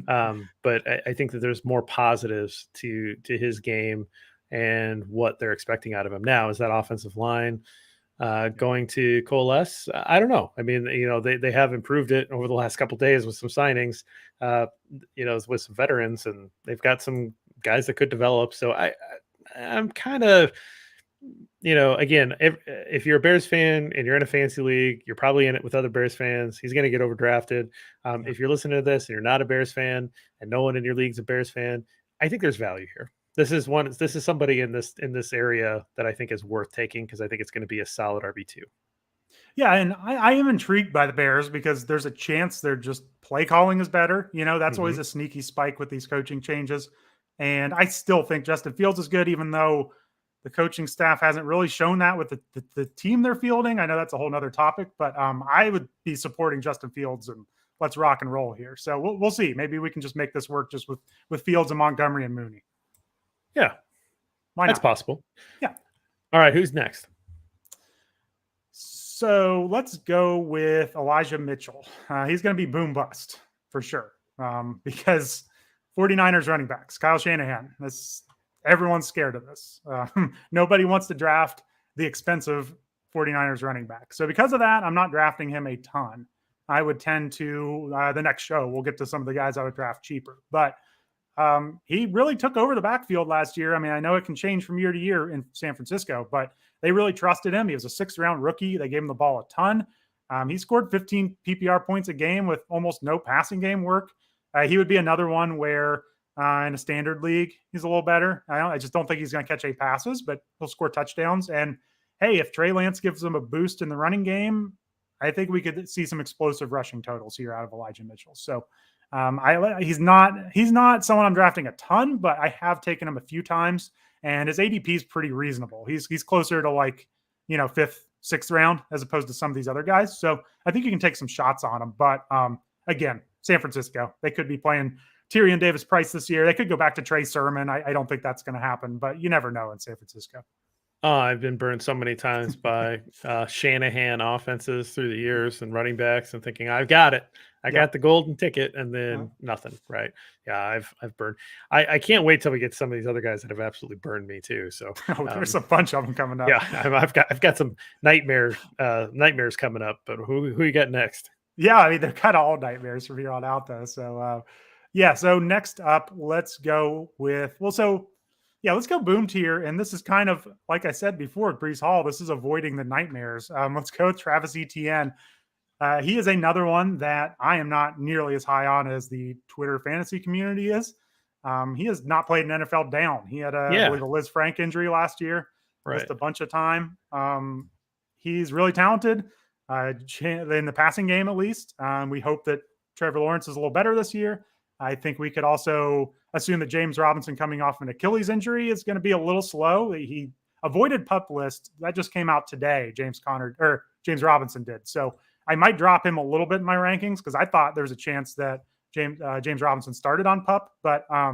But I think that there's more positives to his game and what they're expecting out of him. Now, is that offensive line going to coalesce? I don't know. I mean, they have improved it over the last couple of days with some signings, with some veterans, and they've got some guys that could develop. So I'm kind of, again, if you're a Bears fan and you're in a fantasy league, you're probably in it with other Bears fans. He's going to get overdrafted. If you're listening to this and you're not a Bears fan and no one in your league's a Bears fan, I think there's value here. This is somebody in this area that I think is worth taking, because I think it's going to be a solid RB2. Yeah, and I am intrigued by the Bears because there's a chance they're just play calling is better. That's always a sneaky spike with these coaching changes. And I still think Justin Fields is good, even though the coaching staff hasn't really shown that with the team they're fielding. I know that's a whole nother topic, but I would be supporting Justin Fields, and let's rock and roll here. So we'll see. Maybe we can just make this work just with Fields and Montgomery and Mooney. Yeah, that's possible. Yeah. All right, who's next? So let's go with Elijah Mitchell. He's going to be boom bust for sure, because 49ers running backs, Kyle Shanahan. Everyone's scared of this. Nobody wants to draft the expensive 49ers running back. So because of that, I'm not drafting him a ton. I would tend to, the next show, we'll get to some of the guys I would draft cheaper. But he really took over the backfield last year. I mean, I know it can change from year to year in San Francisco, but they really trusted him. He was a 6th-round rookie. They gave him the ball a ton. He scored 15 PPR points a game with almost no passing game work. He would be another one where in a standard league, he's a little better. I just don't think he's going to catch 8 passes, but he'll score touchdowns. And hey, if Trey Lance gives him a boost in the running game, I think we could see some explosive rushing totals here out of Elijah Mitchell. So he's not someone I'm drafting a ton, but I have taken him a few times. and his ADP is pretty reasonable. He's closer to like, fifth, sixth round as opposed to some of these other guys. So I think you can take some shots on him. But again, San Francisco, they could be playing Tyrion Davis-Price this year. They could go back to Trey Sermon. I don't think that's going to happen, but you never know in San Francisco. Oh, I've been burned so many times by Shanahan offenses through the years and running backs and thinking, I've got it. I got the golden ticket, and then nothing, right? Yeah, I've burned. I can't wait till we get some of these other guys that have absolutely burned me too. So there's a bunch of them coming up. Yeah, I've got some nightmares coming up, but who you got next? Yeah, I mean, they're kind of all nightmares from here on out, though. So, so next up, let's go with, let's go boom tier. And this is kind of, like I said before, Breece Hall, this is avoiding the nightmares. Let's go with Travis Etienne. He is another one that I am not nearly as high on as the Twitter fantasy community is. He has not played an NFL down. He had I believe a Liz Frank injury last year, missed a bunch of time. He's really talented in the passing game, at least. We hope that Trevor Lawrence is a little better this year. I think we could also assume that James Robinson coming off an Achilles injury is going to be a little slow. He avoided PUP list. That just came out today. James Robinson did. So I might drop him a little bit in my rankings because I thought there was a chance that James Robinson started on PUP, but I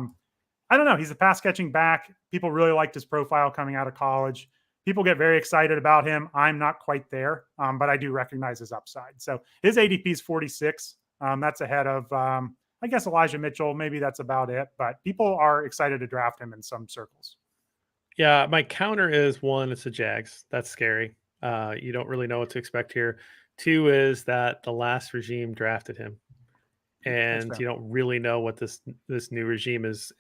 don't know. He's a pass catching back. People really liked his profile coming out of college. People get very excited about him. I'm not quite there, but I do recognize his upside. So his ADP is 46. That's ahead of, I guess, Elijah Mitchell. Maybe that's about it, but people are excited to draft him in some circles. Yeah, my counter is one, it's the Jags. That's scary. You don't really know what to expect here. Two is that the last regime drafted him, and you don't really know what this new regime is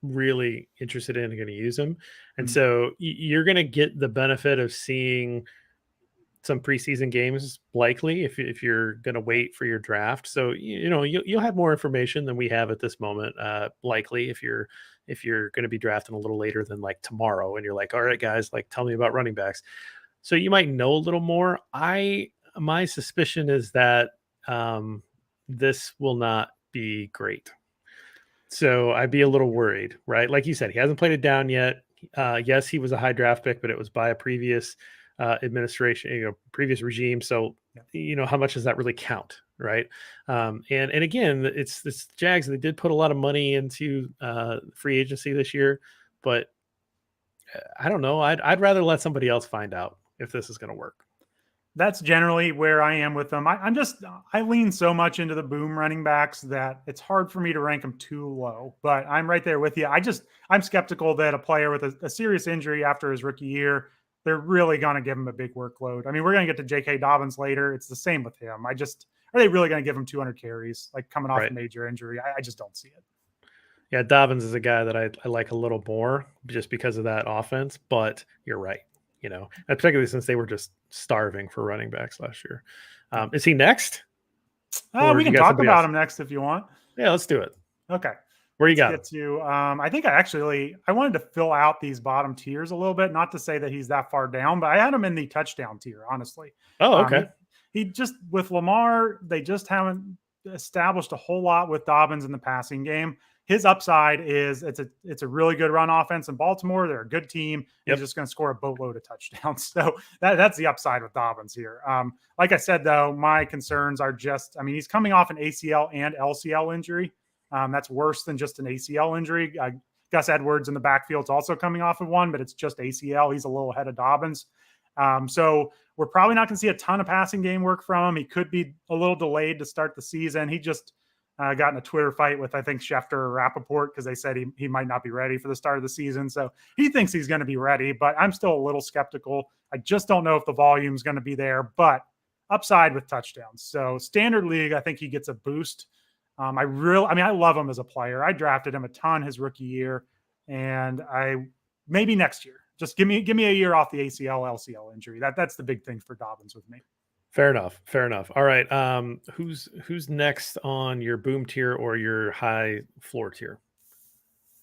really interested in and going to use him. And so you're going to get the benefit of seeing some preseason games likely if you're going to wait for your draft. So, you'll have more information than we have at this moment, likely if you're going to be drafting a little later than like tomorrow and you're like, all right, guys, like tell me about running backs. So you might know a little more. My suspicion is that this will not be great. So I'd be a little worried, right? Like you said, he hasn't played it down yet. Yes, he was a high draft pick, but it was by a previous administration, previous regime. So, how much does that really count, right? And again, it's Jags. They did put a lot of money into free agency this year, but I don't know. I'd rather let somebody else find out if this is going to work. That's generally where I am with them. I lean so much into the boom running backs that it's hard for me to rank them too low, but I'm right there with you. I'm skeptical that a player with a serious injury after his rookie year, they're really going to give him a big workload. I mean, we're going to get to J.K. Dobbins later. It's the same with him. Are they really going to give him 200 carries, like coming off a major injury? I just don't see it. Yeah, Dobbins is a guy that I like a little more just because of that offense, but you're right. And particularly since they were just starving for running backs last year. Is he next? We can talk about him next if you want. Yeah, let's do it. Okay. Where you got him? I think I wanted to fill out these bottom tiers a little bit, not to say that he's that far down, but I had him in the touchdown tier, honestly. Oh, okay. He just, with Lamar, they just haven't established a whole lot with Dobbins in the passing game. His upside is it's a really good run offense in Baltimore. They're a good team. He's just going to score a boatload of touchdowns. So that's the upside with Dobbins here. Like I said, though, my concerns are he's coming off an ACL and LCL injury. That's worse than just an ACL injury. Gus Edwards in the backfield is also coming off of one, but it's just ACL. He's a little ahead of Dobbins. So we're probably not going to see a ton of passing game work from him. He could be a little delayed to start the season. He just got in a Twitter fight with, I think, Schefter or Rappaport because they said he might not be ready for the start of the season. So he thinks he's going to be ready, but I'm still a little skeptical. I just don't know if the volume is going to be there, but upside with touchdowns. So standard league, I think he gets a boost. I love him as a player. I drafted him a ton his rookie year, and maybe next year. Just give me a year off the ACL, LCL injury. That's the big thing for Dobbins with me. Fair enough. All right. Who's next on your boom tier or your high floor tier?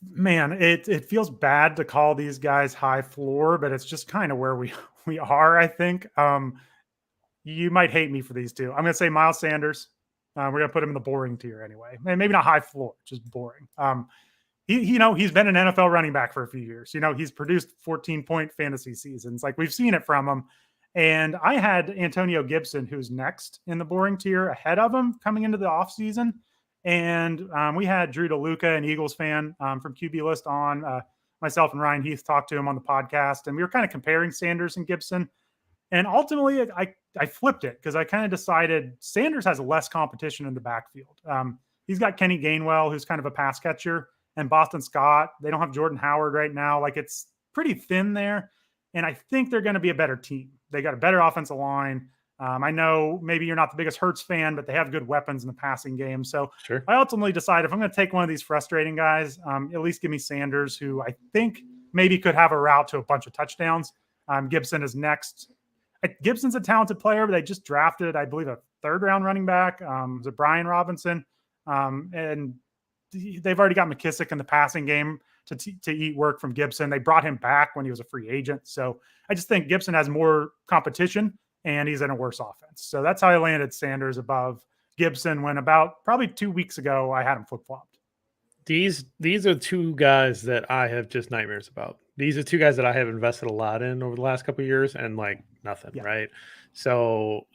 Man, it feels bad to call these guys high floor, but it's just kind of where we are, I think. You might hate me for these two. I'm going to say Miles Sanders. We're going to put him in the boring tier anyway. Maybe not high floor, just boring. he's been an NFL running back for a few years. He's produced 14-point fantasy seasons. Like, we've seen it from him. And I had Antonio Gibson, who's next in the boring tier, ahead of him coming into the offseason. And we had Drew DeLuca, an Eagles fan from QB List, on. Myself and Ryan Heath talked to him on the podcast, and we were kind of comparing Sanders and Gibson. And ultimately, I flipped it because I kind of decided Sanders has less competition in the backfield. He's got Kenny Gainwell, who's kind of a pass catcher, and Boston Scott. They don't have Jordan Howard right now. Like, it's pretty thin there. And I think they're going to be a better team. They got a better offensive line. I know maybe you're not the biggest Hurts fan, but they have good weapons in the passing game. So Sure. I ultimately decided if I'm going to take one of these frustrating guys, at least give me Sanders, who I think maybe could have a route to a bunch of touchdowns. Gibson is next. Gibson's a talented player, but they just drafted, I believe, a third-round running back. Was it Brian Robinson? And they've already got McKissick in the passing game to eat work from Gibson. They brought him back when he was a free agent. So I just think Gibson has more competition, and he's in a worse offense. So that's how I landed Sanders above Gibson, when about probably 2 weeks ago I had him flip-flopped. These are two guys that I have just nightmares about. These are two guys that I have invested a lot in over the last couple of years, and like nothing, right? So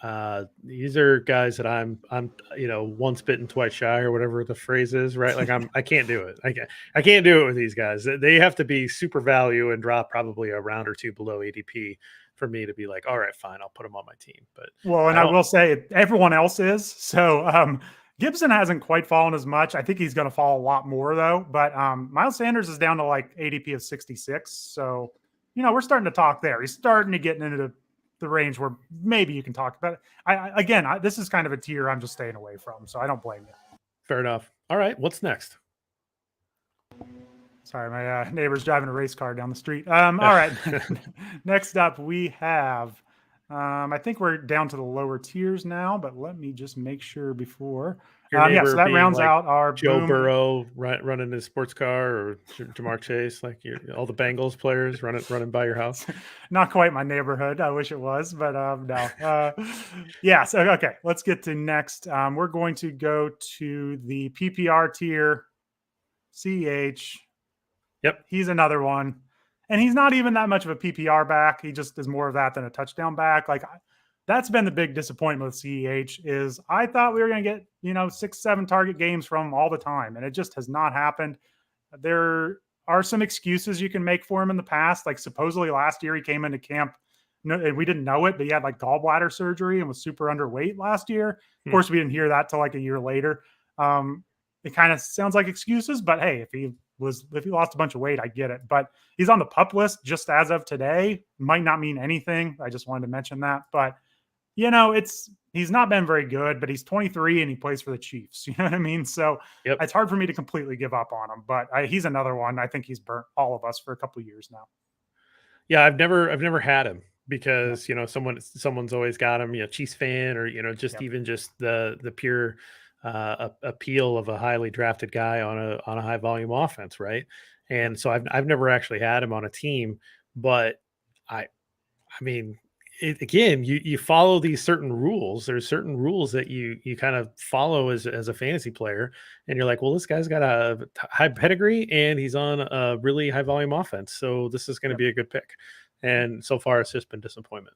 these are guys that I'm once bitten, twice shy, or whatever the phrase is, right? Like I can't do it. I can't do it with these guys. They have to be super value and drop probably a round or two below ADP for me to be like, all right, fine, I'll put them on my team. But I will say everyone else is. So Gibson hasn't quite fallen as much. I think he's going to fall a lot more, though. But Miles Sanders is down to like ADP of 66. So, we're starting to talk there. He's starting to get into the range where maybe you can talk about it. This is kind of a tier I'm just staying away from. So I don't blame you. Fair enough. All right. What's next? Sorry, my neighbor's driving a race car down the street. All right. Next up, we have I think we're down to the lower tiers now, but let me just make sure before. So that rounds out our Joe Burrow running his sports car, or Jamar Chase, like all the Bengals players running by your house. Not quite my neighborhood. I wish it was, but no. So okay, let's get to next. We're going to go to the PPR tier. CH. Yep, he's another one. And he's not even that much of a PPR back. He just is more of that than a touchdown back. Like, that's been the big disappointment with CEH is I thought we were going to get, 6-7 target games from him all the time. And it just has not happened. There are some excuses you can make for him in the past. Like, supposedly last year he came into camp, and we didn't know it, but he had like gallbladder surgery and was super underweight last year. Of course, we didn't hear that till like a year later. It kind of sounds like excuses, but hey, if he lost a bunch of weight, I get it. But he's on the PUP list just as of today. Might not mean anything. I just wanted to mention that. But, he's not been very good, but he's 23 and he plays for the Chiefs. You know what I mean? So It's hard for me to completely give up on him. But he's another one. I think he's burnt all of us for a couple of years now. Yeah, I've never had him because, someone's always got him, Chiefs fan, or, even just the pure appeal of a highly drafted guy on a high volume offense, right? And so I've never actually had him on a team, but I mean, you follow these certain rules. There's certain rules that you kind of follow as a fantasy player, and you're like, well, this guy's got a high pedigree and he's on a really high volume offense, so this is going to be a good pick. And so far, it's just been disappointment.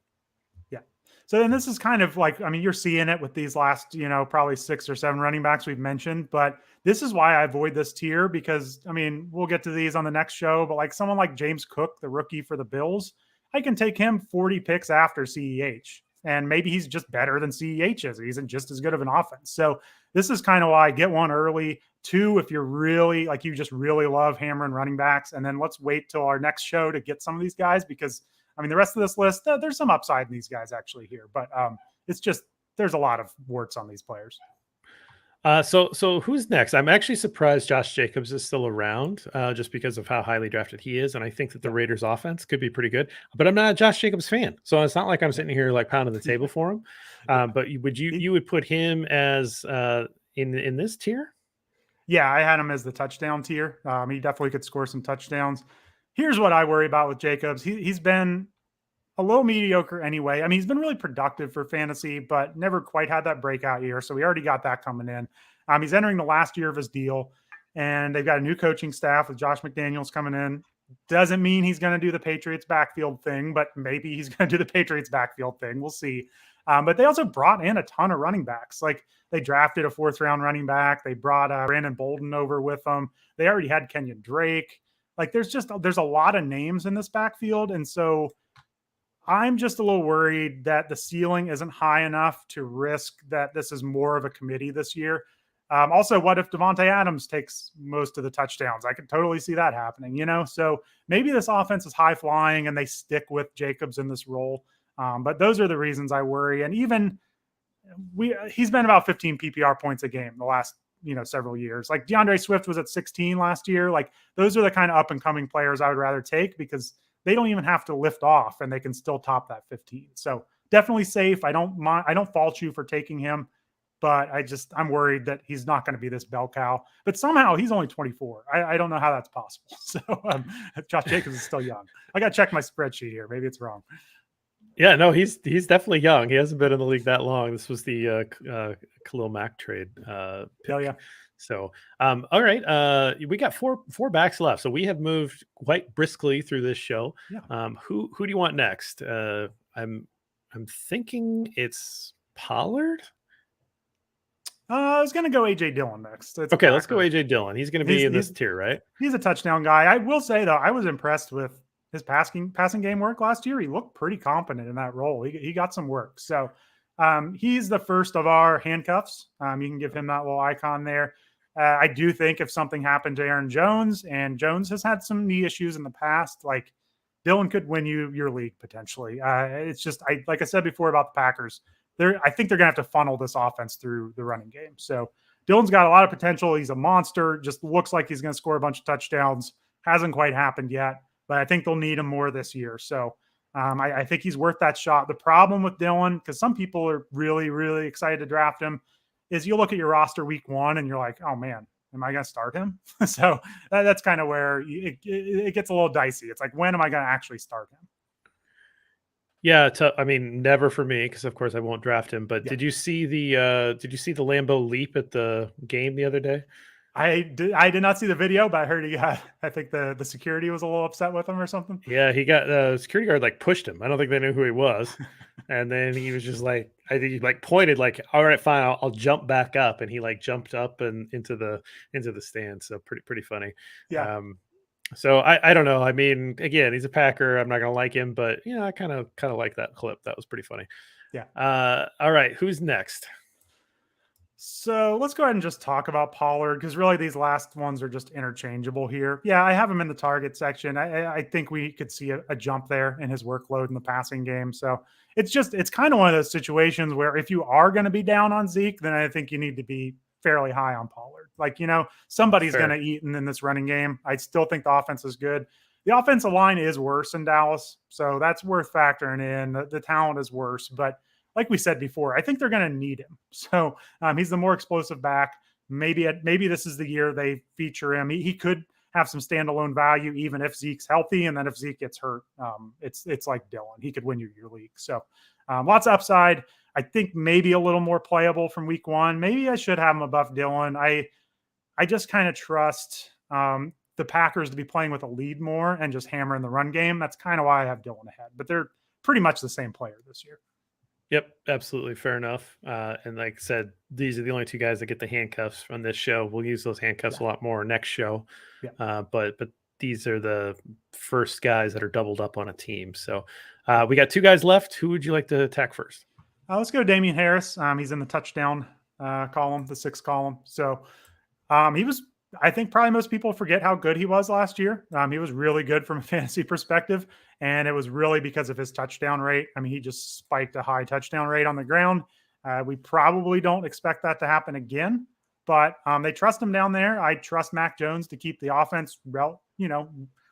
So then this is kind of like, you're seeing it with these last, probably 6 or 7 running backs we've mentioned, but this is why I avoid this tier because, we'll get to these on the next show, but like someone like James Cook, the rookie for the Bills, I can take him 40 picks after CEH, and maybe he's just better than CEH is. He isn't just as good of an offense. So this is kind of why I get one early. 2, if you're really like, you just really love hammering running backs, and then let's wait till our next show to get some of these guys because the rest of this list, there's some upside in these guys actually here, but it's just, there's a lot of warts on these players. So who's next? I'm actually surprised Josh Jacobs is still around just because of how highly drafted he is. And I think that the Raiders offense could be pretty good, but I'm not a Josh Jacobs fan. So it's not like I'm sitting here like pounding the table for him. But you would put him as in this tier? Yeah, I had him as the touchdown tier. He definitely could score some touchdowns. Here's what I worry about with Jacobs. He's been a little mediocre anyway. He's been really productive for fantasy, but never quite had that breakout year. So we already got that coming in. He's entering the last year of his deal. and they've got a new coaching staff with Josh McDaniels coming in. Doesn't mean he's going to do the Patriots backfield thing, but maybe he's going to do the Patriots backfield thing. We'll see. But they also brought in a ton of running backs. Like they drafted a 4th round running back. They brought Brandon Bolden over with them. They already had Kenyon Drake. Like there's a lot of names in this backfield. And so I'm just a little worried that the ceiling isn't high enough to risk that this is more of a committee this year. Also, what if Devonte Adams takes most of the touchdowns? I could totally see that happening, So maybe this offense is high flying and they stick with Jacobs in this role. But those are the reasons I worry. And even he's been about 15 PPR points a game the last, several years. Like DeAndre Swift was at 16 last year. Like those are the kind of up and coming players I would rather take because they don't even have to lift off and they can still top that 15. So definitely safe. I don't fault you for taking him, but I'm worried that he's not going to be this bell cow, but somehow he's only 24. I don't know how that's possible. So Josh Jacobs is still young. I got to check my spreadsheet here. Maybe it's wrong. Yeah, no, he's definitely young. He hasn't been in the league that long. This was the Khalil Mack trade. Hell yeah. So, all right. We got four backs left. So we have moved quite briskly through this show. Yeah. Who do you want next? I'm thinking it's Pollard. I was going to go AJ Dillon next. Okay, let's go AJ Dillon. He's going to be in this tier, right? He's a touchdown guy. I will say though, I was impressed with his passing game work last year. He looked pretty competent in that role. He got some work. So he's the first of our handcuffs. You can give him that little icon there. I do think if something happened to Aaron Jones, and Jones has had some knee issues in the past, like Dillon could win you your league potentially. It's just, like I said before about the Packers, I think they're going to have to funnel this offense through the running game. So Dillon's got a lot of potential. He's a monster. Just looks like he's going to score a bunch of touchdowns. Hasn't quite happened yet, but I think they'll need him more this year. So I think he's worth that shot. The problem with Dillon, because some people are really, really excited to draft him, is you look at your roster week 1 and you're like, oh man, am I going to start him? So that's kind of where it gets a little dicey. It's like, when am I going to actually start him? Yeah, I mean, never for me because of course I won't draft him. But did you see the Lambeau leap at the game the other day? I did not see the video, but I heard I think the security was a little upset with him or something. Yeah, he got the security guard like pushed him. I don't think they knew who he was. And then he was just like, I think he like pointed like, all right, fine, I'll jump back up. And he like jumped up and into the stand. So pretty funny. Yeah. So I don't know. I mean, again, he's a Packer. I'm not gonna like him, but I kind of like that clip. That was pretty funny. Yeah. All right, who's next? So let's go ahead and just talk about Pollard because really these last ones are just interchangeable here. Yeah, I have him in the target section. I think we could see a jump there in his workload in the passing game. So it's kind of one of those situations where if you are going to be down on Zeke, then I think you need to be fairly high on Pollard. Like, somebody's going to eat in this running game. I still think the offense is good. The offensive line is worse in Dallas, so that's worth factoring in. The talent is worse, but like we said before, I think they're going to need him. So he's the more explosive back. Maybe this is the year they feature him. He could have some standalone value even if Zeke's healthy, and then if Zeke gets hurt, it's like Dillon. He could win you your league. So lots of upside. I think maybe a little more playable from week 1. Maybe I should have him above Dillon. I just kind of trust the Packers to be playing with a lead more and just hammering the run game. That's kind of why I have Dillon ahead. But they're pretty much the same player this year. Yep, absolutely. Fair enough. And like I said, these are the only two guys that get the handcuffs on this show. We'll use those handcuffs a lot more next show. Yeah. But these are the first guys that are doubled up on a team. So we got 2 guys left. Who would you like to attack first? Let's go Damian Harris. He's in the touchdown column, the 6th column. So he was, I think probably most people forget how good he was last year. He was really good from a fantasy perspective, and it was really because of his touchdown rate. I mean, he just spiked a high touchdown rate on the ground. We probably don't expect that to happen again, but they trust him down there. I trust Mac Jones to keep the offense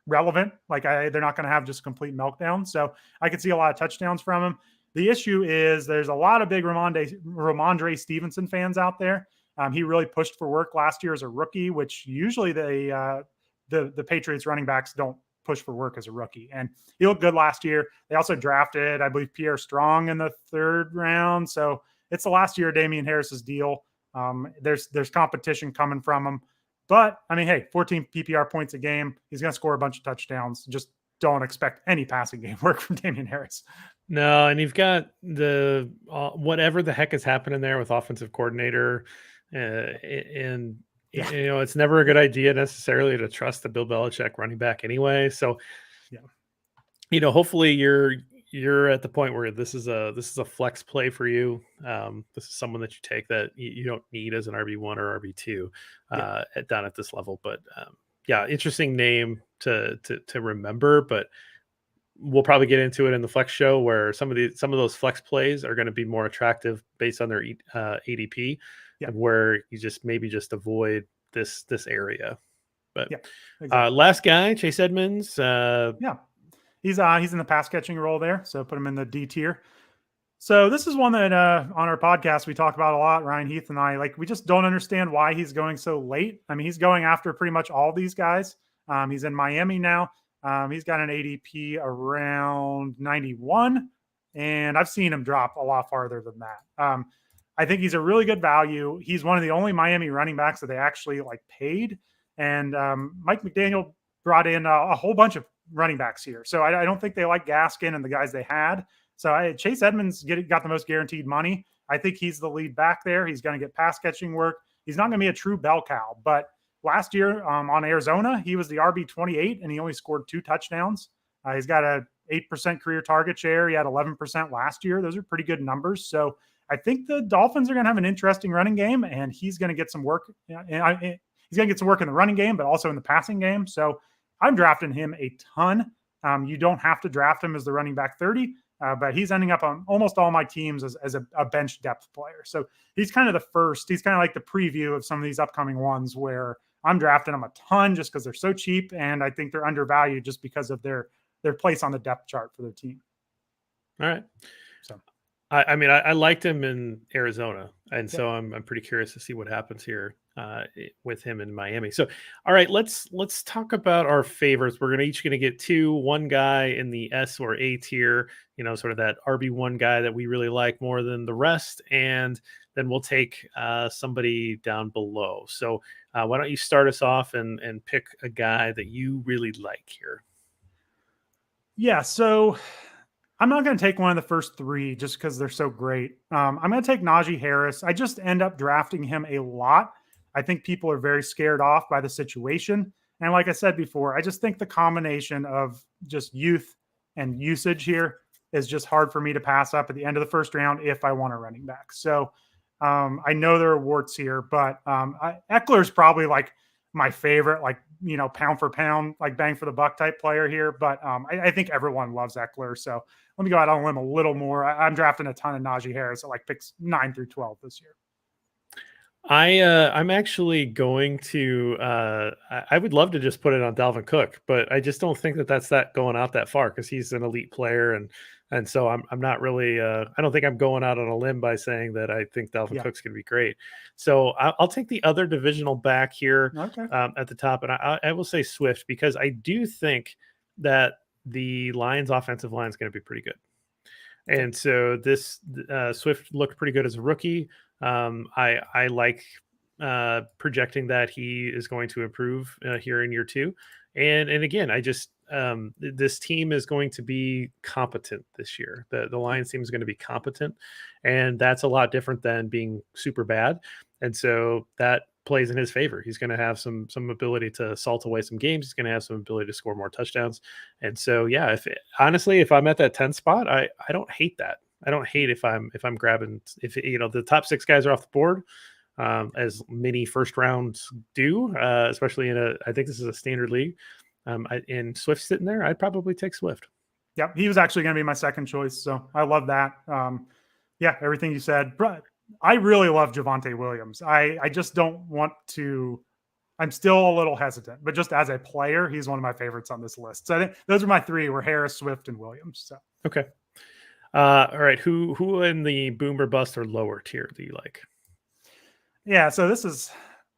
relevant. Like they're not going to have just complete meltdown. So I could see a lot of touchdowns from him. The issue is there's a lot of big Ramondre Stevenson fans out there. He really pushed for work last year as a rookie, which usually the Patriots running backs don't push for work as a rookie. And he looked good last year. They also drafted, I believe, Pierre Strong in the 3rd round. So it's the last year of Damian Harris's deal. There's competition coming from him. But I mean, hey, 14 PPR points a game. He's going to score a bunch of touchdowns. Just don't expect any passing game work from Damian Harris. No, and you've got the whatever the heck is happening there with offensive coordinator, and it's never a good idea necessarily to trust the Bill Belichick running back anyway. So, hopefully you're at the point where this is a flex play for you. This is someone that you take that you don't need as an RB1 or RB2 down at this level. But interesting name to remember. But we'll probably get into it in the flex show where some of those flex plays are going to be more attractive based on their ADP, and where you just avoid this area. But exactly. Last guy, Chase Edmonds. He's in the pass catching role there, so put him in the D tier. So this is one that on our podcast we talk about a lot. Ryan, Heath, and I we just don't understand why he's going so late. I mean, he's going after pretty much all these guys. He's in Miami now. He's got an ADP around 91, and I've seen him drop a lot farther than that. I think he's a really good value. He's one of the only Miami running backs that they actually paid, and Mike McDaniel brought in a whole bunch of running backs here. So I don't think they like Gaskin and the guys they had. So Chase Edmonds got the most guaranteed money. I think he's the lead back there. He's going to get pass catching work. He's not going to be a true bell cow, but last year on Arizona, he was the RB28 and he only scored 2 touchdowns. He's got a 8% career target share. He had 11% last year. Those are pretty good numbers. So I think the Dolphins are going to have an interesting running game, and he's going to get some work. He's going to get some work in the running game, but also in the passing game. So I'm drafting him a ton. You don't have to draft him as the running back 30, but he's ending up on almost all my teams as a bench depth player. So he's kind of the first. He's kind of like the preview of some of these upcoming ones where I'm drafting them a ton just because they're so cheap, and I think they're undervalued just because of their place on the depth chart for their team. All right. So, I mean, I liked him in Arizona, and so I'm pretty curious to see what happens here with him in Miami. So, all right, let's talk about our favorites. We're each going to get one guy in the S or A tier, sort of that RB1 guy that we really like more than the rest, and then we'll take somebody down below. So why don't you start us off and pick a guy that you really like here? Yeah, so I'm not going to take one of the first 3 just because they're so great. I'm going to take Naji Harris. I just end up drafting him a lot. I think people are very scared off by the situation. And like I said before, I just think the combination of just youth and usage here is just hard for me to pass up at the end of the first round if I want a running back. So I know there are warts here, but Eckler's probably my favorite, pound for pound, bang for the buck type player here. But I think everyone loves Eckler. So let me go out on a limb a little more. I'm drafting a ton of Naji Harris at picks 9 through 12 this year. I'm actually going to I would love to just put it on Dalvin Cook, but I just don't think that's going out that far because he's an elite player, and so I'm not really I don't think I'm going out on a limb by saying that I think Dalvin Cook's going to be great. So I'll take the other divisional back here at the top, and I will say Swift because I do think that the Lions offensive line is going to be pretty good. And so this Swift looked pretty good as a rookie. I like projecting that he is going to improve here in year 2. And again, I just this team is going to be competent this year. The Lions team is going to be competent, and that's a lot different than being super bad. And so that plays in his favor. He's going to have some ability to salt away some games. He's going to have some ability to score more touchdowns. And so, yeah, honestly, if I'm at that 10 spot, I don't hate that. I don't hate if I'm grabbing, if the top 6 guys are off the board, as many first rounds do, especially I think this is a standard league. And Swift sitting there, I'd probably take Swift. Yep. He was actually going to be my second choice. So I love that. Everything you said, but I really love Javonte Williams. I just don't want to, I'm still a little hesitant, but just as a player, he's one of my favorites on this list. So I think those are my 3 were Harris, Swift, and Williams. So, okay. All right. Who in the boom or bust or lower tier do you like? Yeah. So this is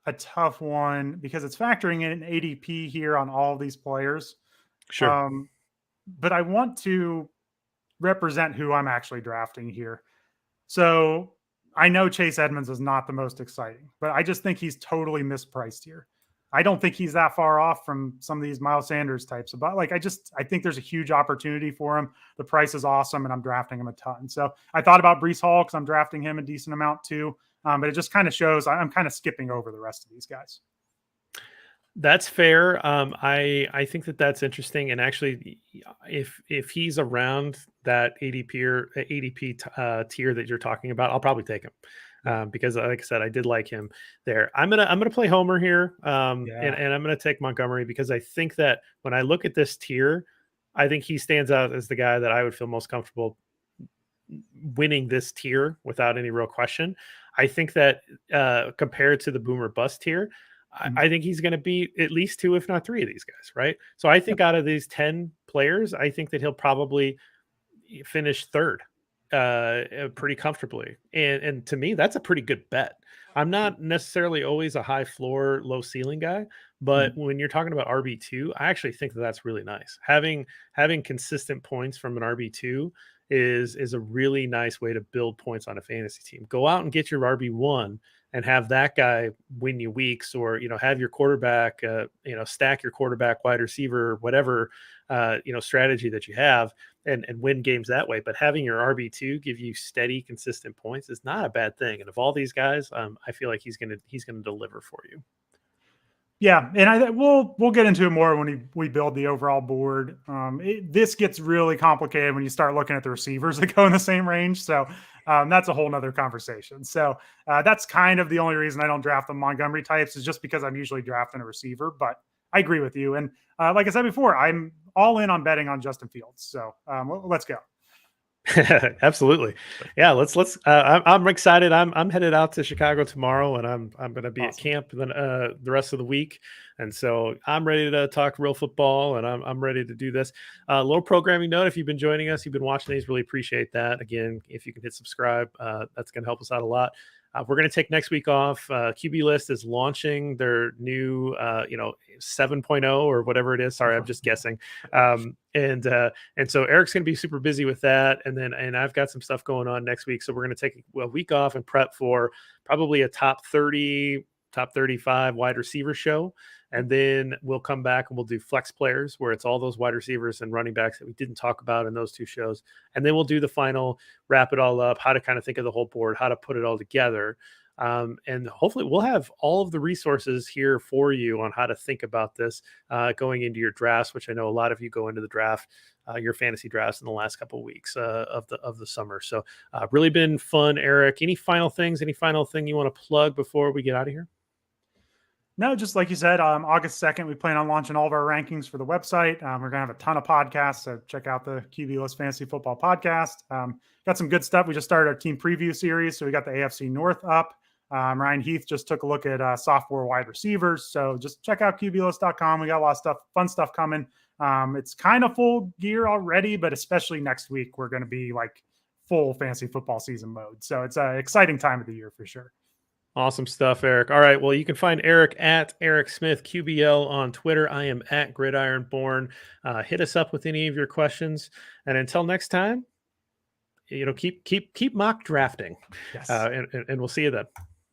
a tough one because it's factoring in an ADP here on all of these players. Sure. But I want to represent who I'm actually drafting here. So I know Chase Edmonds is not the most exciting, but I just think he's totally mispriced here. I don't think he's that far off from some of these Miles Sanders types. But like, I think there's a huge opportunity for him. The price is awesome, and I'm drafting him a ton. So I thought about Breece Hall because I'm drafting him a decent amount too. But it just kind of shows I'm kind of skipping over the rest of these guys. That's fair. I think that's interesting. And actually, if he's around that ADP tier that you're talking about, I'll probably take him because, like I said, I did like him there. I'm gonna play Homer here, and I'm gonna take Montgomery because I think that when I look at this tier, I think he stands out as the guy that I would feel most comfortable winning this tier without any real question. I think that compared to the Boomer Bust tier, I think he's going to be at least 2, if not 3 of these guys, right? So I think out of these 10 players, I think that he'll probably finish 3rd pretty comfortably. And to me, that's a pretty good bet. I'm not necessarily always a high floor, low ceiling guy, but when you're talking about RB2, I actually think that that's really nice. Having consistent points from an RB2 is a really nice way to build points on a fantasy team. Go out and get your RB1 and have that guy win you weeks, or, have your quarterback, stack your quarterback, wide receiver, whatever, strategy that you have and win games that way. But having your RB2 give you steady, consistent points is not a bad thing. And of all these guys, I feel like he's going to deliver for you. Yeah, and we'll get into it more when we build the overall board. This gets really complicated when you start looking at the receivers that go in the same range. So that's a whole nother conversation. So that's kind of the only reason I don't draft the Montgomery types, is just because I'm usually drafting a receiver. But I agree with you. And like I said before, I'm all in on betting on Justin Fields. So let's go. Absolutely. Yeah. I'm excited. I'm headed out to Chicago tomorrow, and I'm going to be at camp then the rest of the week. And so I'm ready to talk real football, and I'm ready to do this. Little programming note: if you've been joining us, you've been watching these, really appreciate that. Again, if you can hit subscribe, that's going to help us out a lot. We're going to take next week off. QB List is launching their new, 7.0 or whatever it is. Sorry, I'm just guessing. And so Erik's going to be super busy with that. And I've got some stuff going on next week. So we're going to take a week off and prep for probably a top 30, top 35 wide receiver show. And then we'll come back and we'll do flex players, where it's all those wide receivers and running backs that we didn't talk about in those 2 shows. And then we'll do the final, wrap it all up, how to kind of think of the whole board, how to put it all together. And hopefully we'll have all of the resources here for you on how to think about this going into your drafts, which I know a lot of you go into the draft, your fantasy drafts in the last couple of weeks of the summer. So really been fun, Erik. Any final thing you want to plug before we get out of here? No, just like you said, August 2nd, we plan on launching all of our rankings for the website. We're going to have a ton of podcasts, so check out the QB List Fantasy Football podcast. Got some good stuff. We just started our team preview series, so we got the AFC North up. Ryan Heath just took a look at sophomore wide receivers, so just check out QBList.com. We got a lot of stuff, fun stuff coming. It's kind of full gear already, but especially next week, we're going to be like full fantasy football season mode. So it's an exciting time of the year for sure. Awesome stuff, Erik. All right. Well, you can find Erik at Erik Smith QBL on Twitter. I am at Gridironborn. Hit us up with any of your questions. And until next time, keep mock drafting. Yes. And we'll see you then.